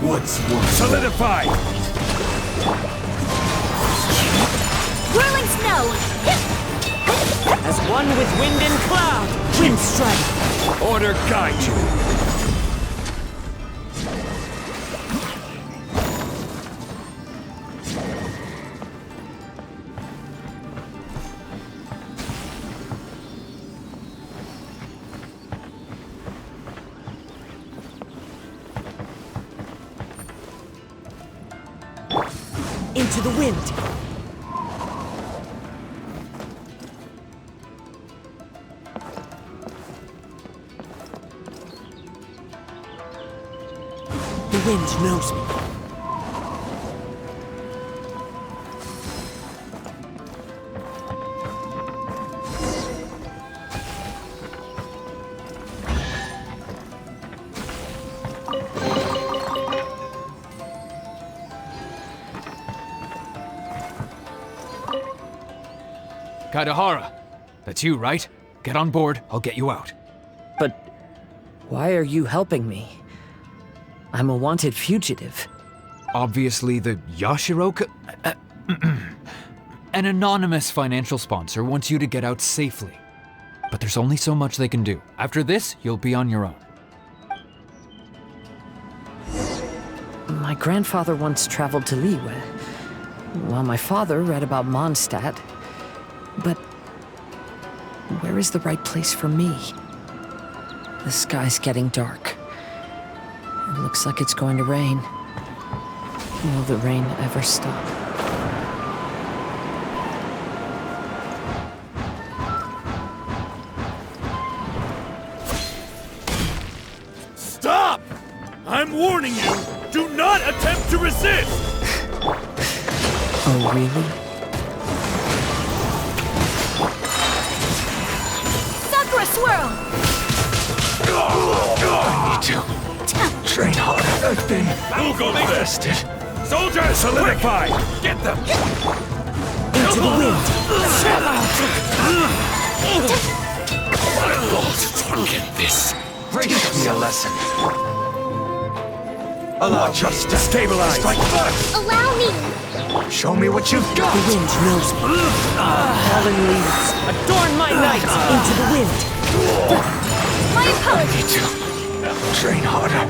What's one? Solidify! Whirling snow! As one with wind and cloud. Wind strike. Order guide you. Into the wind. The wind knows me. Kaidahara, that's you, right? Get on board, I'll get you out. But why are you helping me? I'm a wanted fugitive. Obviously the Yashiro... An anonymous financial sponsor wants you to get out safely. But there's only so much they can do. After this, you'll be on your own. My grandfather once traveled to Liyue, while my father read about Mondstadt. But where is the right place for me? The sky's getting dark. It looks like it's going to rain. Will the rain ever stop? Stop! I'm warning you! Do not attempt to resist! Oh, really? Sakura swirl! I need to train harder. I've been invested. Soldiers, solidify! Get them! Into the wind! Get this. Teach me a lesson. Allow me to stabilize. Strike first. Allow me! Show me what you've got. The wind knows me. Fallen leaves, adorn my night into the wind. My opponent! Me too. Train harder.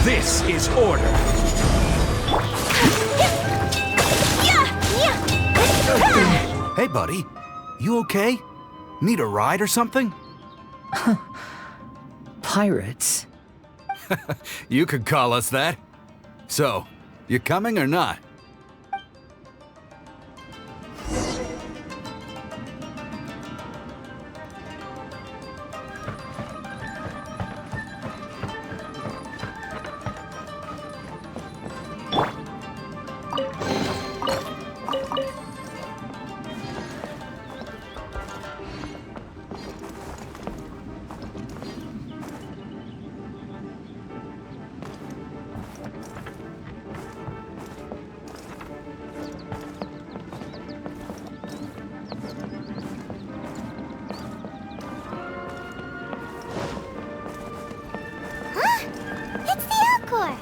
This is order. Hey, buddy. You okay? Need a ride or something? Pirates. You could call us that. So, you coming or not? It's the Alcor!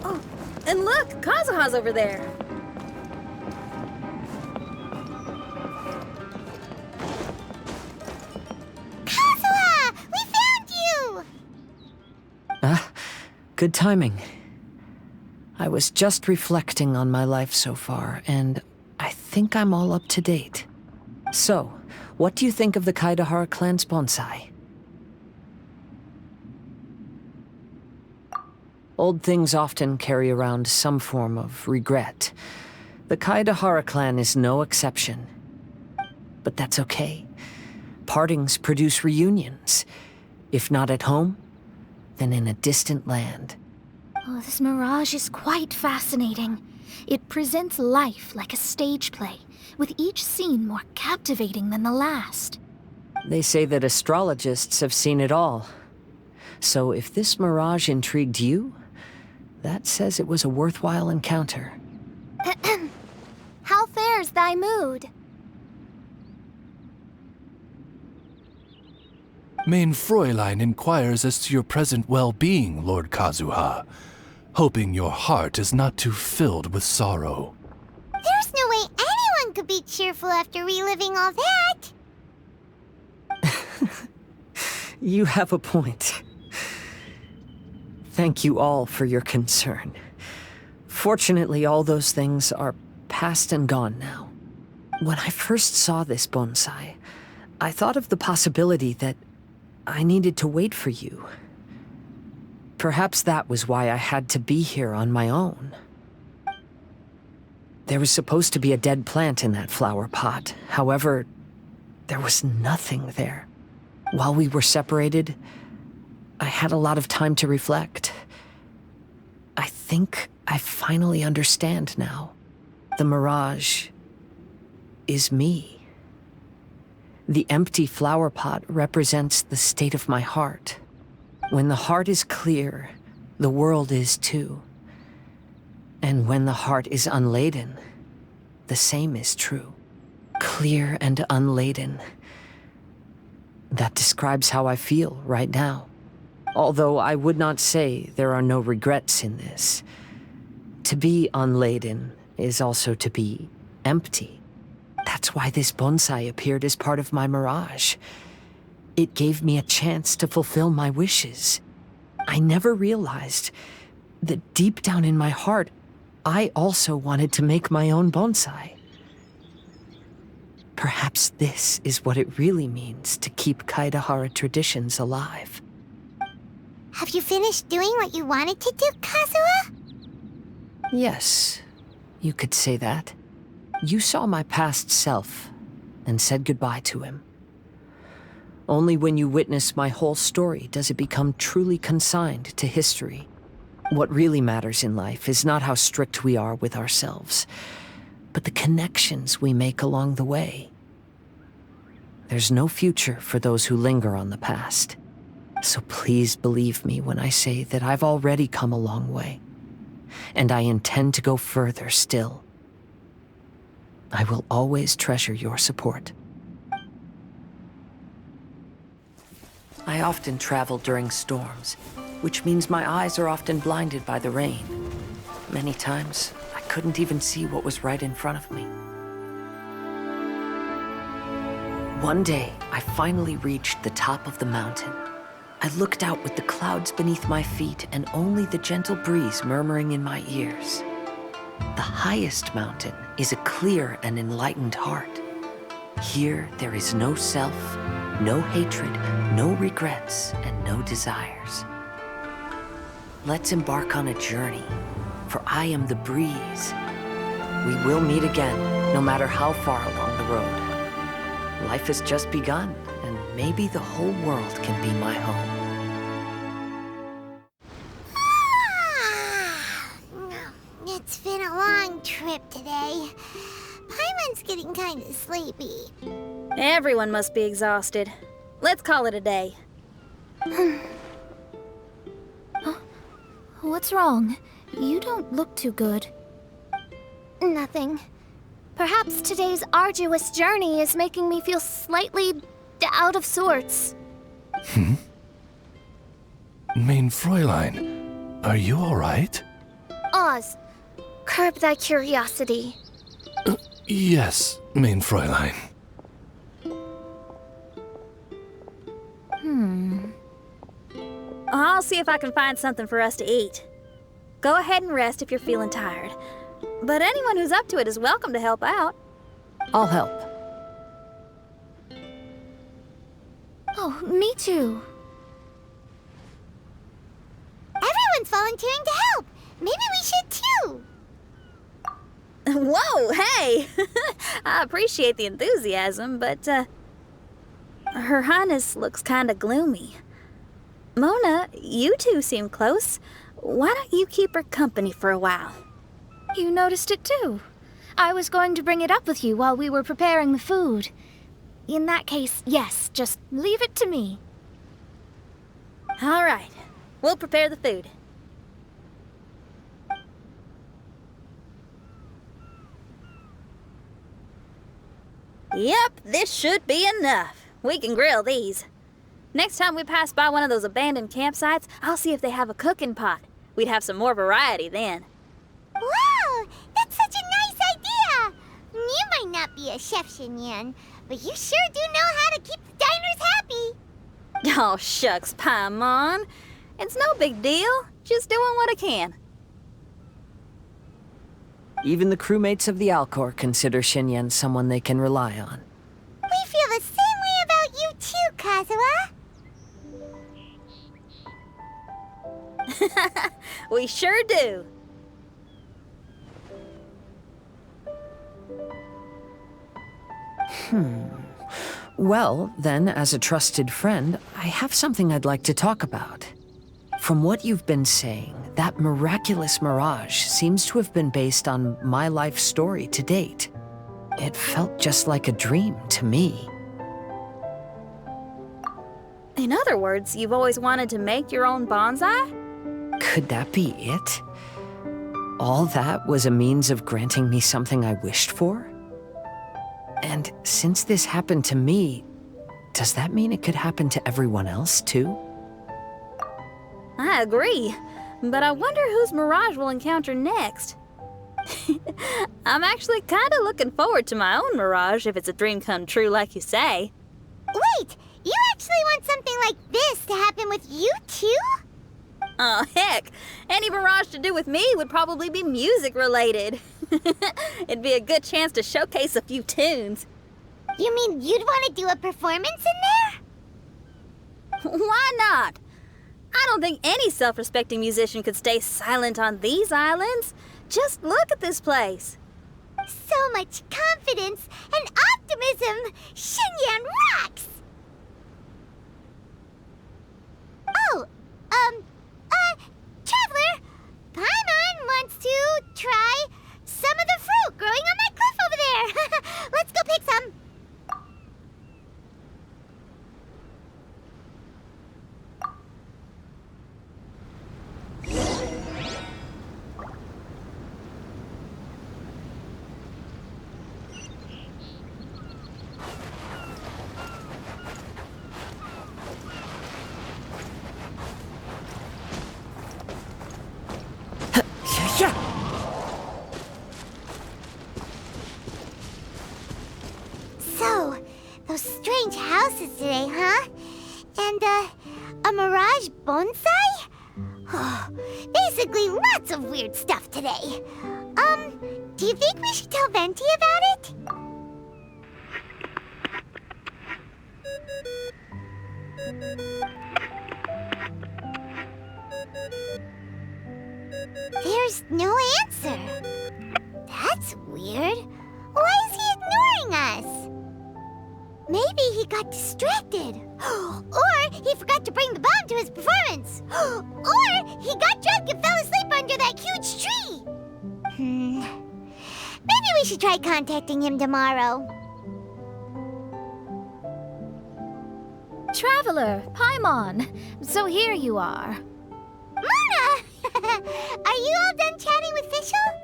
Oh, and look, Kazuha's over there. Kazuha! We found you! Good timing. I was just reflecting on my life so far, and I think I'm all up to date. So, what do you think of the Kaedahara clan's bonsai? Old things often carry around some form of regret. The Kaedahara clan is no exception. But that's okay. Partings produce reunions. If not at home, then in a distant land. Oh, this mirage is quite fascinating. It presents life like a stage play, with each scene more captivating than the last. They say that astrologists have seen it all. So if this mirage intrigued you, that says it was a worthwhile encounter. How fares thy mood? Mein Fräulein inquires as to your present well-being, Lord Kazuha, hoping your heart is not too filled with sorrow. There's no way anyone could be cheerful after reliving all that! You have a point. Thank you all for your concern. Fortunately, all those things are past and gone now. When I first saw this bonsai, I thought of the possibility that I needed to wait for you. Perhaps that was why I had to be here on my own. There was supposed to be a dead plant in that flower pot. However, there was nothing there. While we were separated, I had a lot of time to reflect. I think I finally understand now. The mirage is me. The empty flower pot represents the state of my heart. When the heart is clear, the world is too. And when the heart is unladen, the same is true. Clear and unladen. That describes how I feel right now. Although I would not say there are no regrets in this. To be unladen is also to be empty. That's why this bonsai appeared as part of my mirage. It gave me a chance to fulfill my wishes. I never realized that deep down in my heart, I also wanted to make my own bonsai. Perhaps this is what it really means to keep Kaedahara traditions alive. Have you finished doing what you wanted to do, Kazuha? Yes, you could say that. You saw my past self and said goodbye to him. Only when you witness my whole story does it become truly consigned to history. What really matters in life is not how strict we are with ourselves, but the connections we make along the way. There's no future for those who linger on the past. So please believe me when I say that I've already come a long way, and I intend to go further still. I will always treasure your support. I often travel during storms, which means my eyes are often blinded by the rain. Many times, I couldn't even see what was right in front of me. One day, I finally reached the top of the mountain. I looked out with the clouds beneath my feet and only the gentle breeze murmuring in my ears. The highest mountain is a clear and enlightened heart. Here, there is no self, no hatred, no regrets, and no desires. Let's embark on a journey, for I am the breeze. We will meet again, no matter how far along the road. Life has just begun, and maybe the whole world can be my home. It's been a long trip today. Paimon's getting kind of sleepy. Everyone must be exhausted. Let's call it a day. What's wrong? You don't look too good. Nothing. Perhaps today's arduous journey is making me feel slightly out of sorts. Main Fräulein, are you all right? Oz, curb thy curiosity. Yes, Main Fräulein. I'll see if I can find something for us to eat. Go ahead and rest if you're feeling tired. But anyone who's up to it is welcome to help out. I'll help. Oh, me too. Everyone's volunteering to help. Maybe we should too. Whoa, hey! I appreciate the enthusiasm, but, Her Highness looks kinda gloomy. Mona, you two seem close. Why don't you keep her company for a while? You noticed it too. I was going to bring it up with you while we were preparing the food. In that case, yes, just leave it to me. All right, we'll prepare the food. Yep, this should be enough. We can grill these. Next time we pass by one of those abandoned campsites, I'll see if they have a cooking pot. We'd have some more variety then. Wow, that's such a nice idea! You might not be a chef, Xinyan, but you sure do know how to keep the diners happy. Oh, shucks, Paimon. It's no big deal. Just doing what I can. Even the crewmates of the Alcor consider Xinyan someone they can rely on. We feel the same way about you too, Kazuha. We sure do. Well, then, as a trusted friend, I have something I'd like to talk about. From what you've been saying, that miraculous mirage seems to have been based on my life story to date. It felt just like a dream to me. In other words, you've always wanted to make your own bonsai? Could that be it? All that was a means of granting me something I wished for? And since this happened to me, does that mean it could happen to everyone else too? I agree, but I wonder whose mirage we'll encounter next. I'm actually kinda looking forward to my own mirage if it's a dream come true like you say. Wait, you actually want something like this to happen with you too? Oh, heck. Any mirage to do with me would probably be music related. It'd be a good chance to showcase a few tunes. You mean you'd want to do a performance in there? Why not? I don't think any self-respecting musician could stay silent on these islands. Just look at this place. So much confidence and optimism. Xinyan rocks! Oh, Traveler, Paimon wants to try some of the fruit growing on that cliff over there. Let's go pick some. today, huh? And, a mirage bonsai? Basically, lots of weird stuff today. Do you think we should tell Venti about it? There's no answer. That's weird. Why is he ignoring us? Maybe he got distracted. Or he forgot to bring the bomb to his performance. Or he got drunk and fell asleep under that huge tree. Maybe we should try contacting him tomorrow. Traveler, Paimon. So here you are. Mona! Are you all done chatting with Fischl?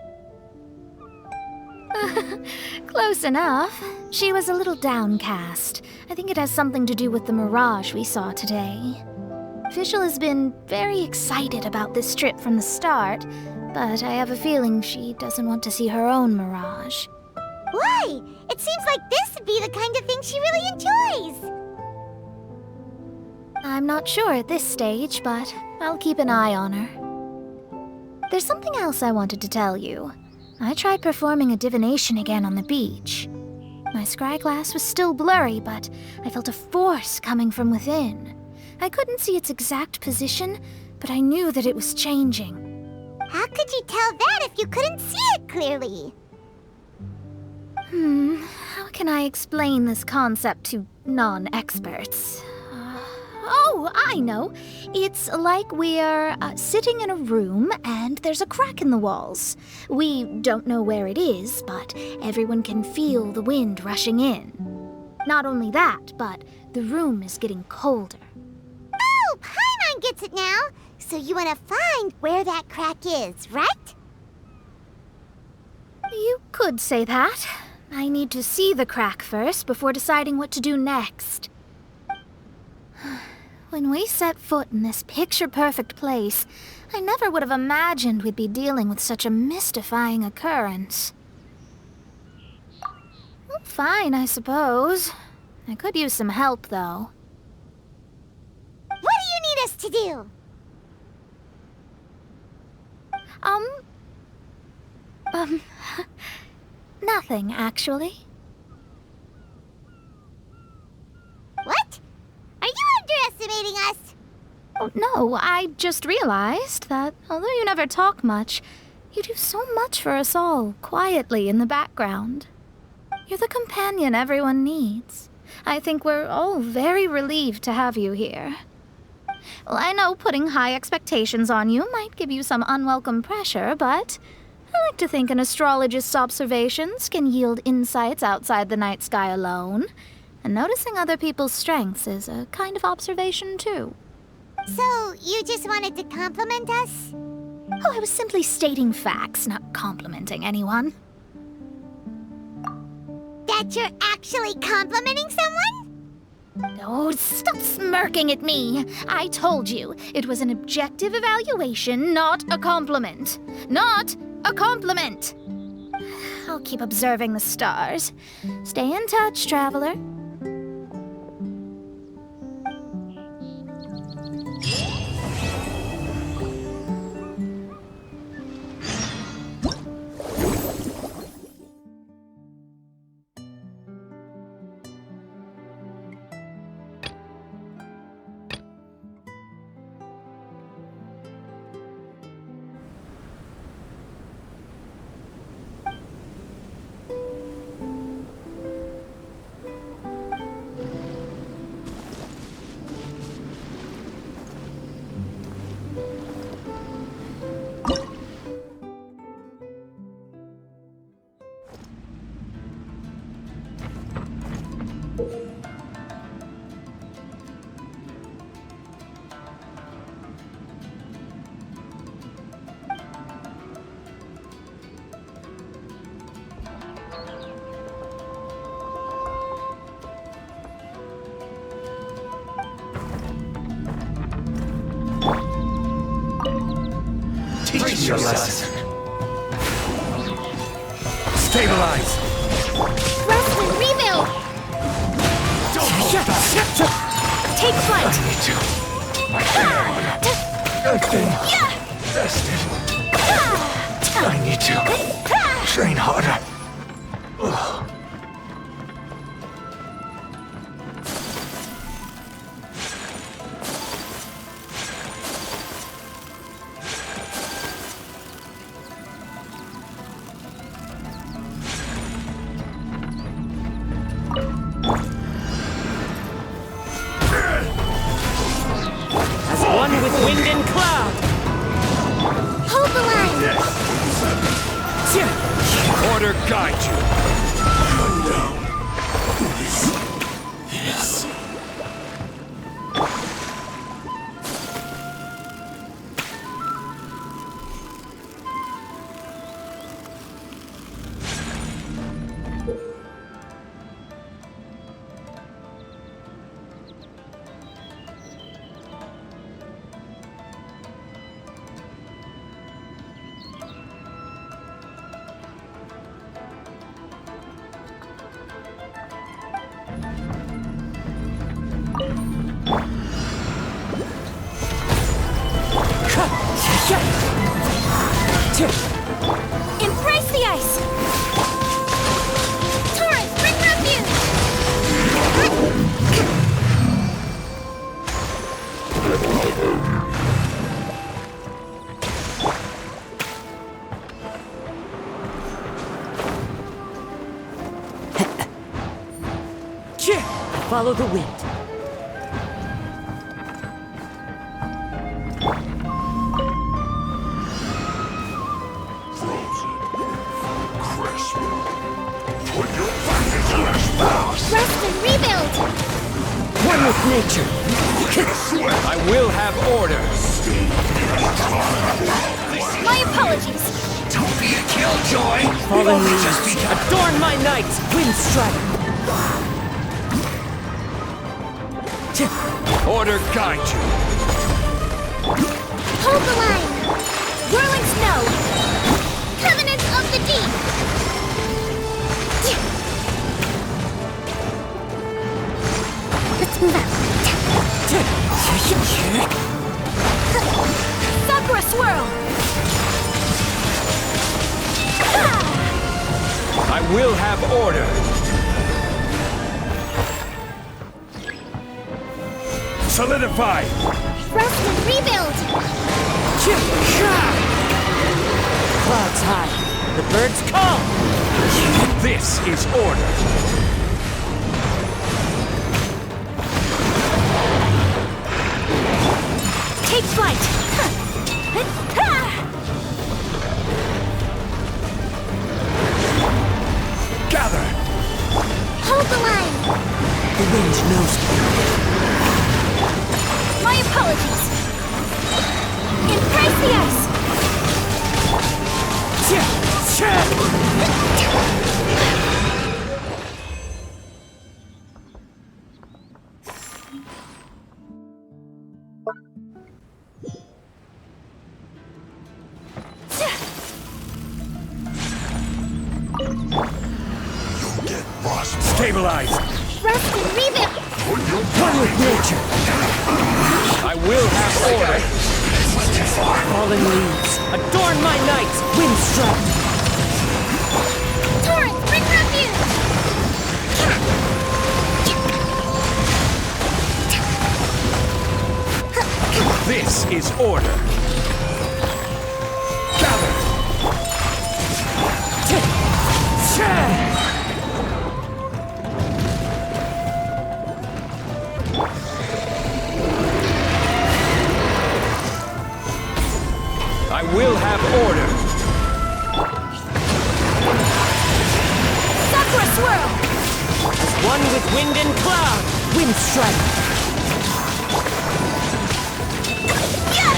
Close enough. She was a little downcast. I think it has something to do with the mirage we saw today. Fischl has been very excited about this trip from the start, but I have a feeling she doesn't want to see her own mirage. Why? It seems like this would be the kind of thing she really enjoys. I'm not sure at this stage, but I'll keep an eye on her. There's something else I wanted to tell you. I tried performing a divination again on the beach. My scry glass was still blurry, but I felt a force coming from within. I couldn't see its exact position, but I knew that it was changing. How could you tell that if you couldn't see it clearly? How can I explain this concept to non-experts? Oh, I know. It's like we're sitting in a room and there's a crack in the walls. We don't know where it is, but everyone can feel the wind rushing in. Not only that, but the room is getting colder. Oh, Paimon gets it now. So you want to find where that crack is, right? You could say that. I need to see the crack first before deciding what to do next. When we set foot in this picture-perfect place, I never would have imagined we'd be dealing with such a mystifying occurrence. Well, fine, I suppose. I could use some help, though. What do you need us to do? Nothing, actually. What? Are you underestimating us? Oh, no, I just realized that although you never talk much, you do so much for us all, quietly in the background. You're the companion everyone needs. I think we're all very relieved to have you here. Well, I know putting high expectations on you might give you some unwelcome pressure, but I like to think an astrologist's observations can yield insights outside the night sky alone. And noticing other people's strengths is a kind of observation, too. So, you just wanted to compliment us? Oh, I was simply stating facts, not complimenting anyone. That you're actually complimenting someone? Oh, stop smirking at me. I told you, it was an objective evaluation, not a compliment. Not a compliment! I'll keep observing the stars. Stay in touch, traveler. Teach your lesson. Stabilize. Wrestling rebuild! Don't Take flight! I've been tested. I need to train harder. As one with wind and cloud! Hold the line! Order guide you. Yes. Embrace the ice! Torrent, bring refuge! Follow the wind. Rest and rebuild! One with nature. I will have order. My apologies! Don't be a killjoy. Fallen leaves, adorn my night, wind strider. Order guide you. Hold the line! Whirling snow! Covenant of the deep! Let's move out. Sakura swirl! I will have order. Solidify. Rest and rebuild! Clouds high, the birds call. This is order. Take flight! Gather. Hold the line! The wind knows me. My apologies! Embrace the ice! Stabilize. Rest and rebuild! One with nature. I will have order. Fallen leaves, adorn my night, wind strike. Torrent, bring refuge! This is order. Gather. I will have order. Sakura swirl! As one with wind and cloud, wind strike. Yeah!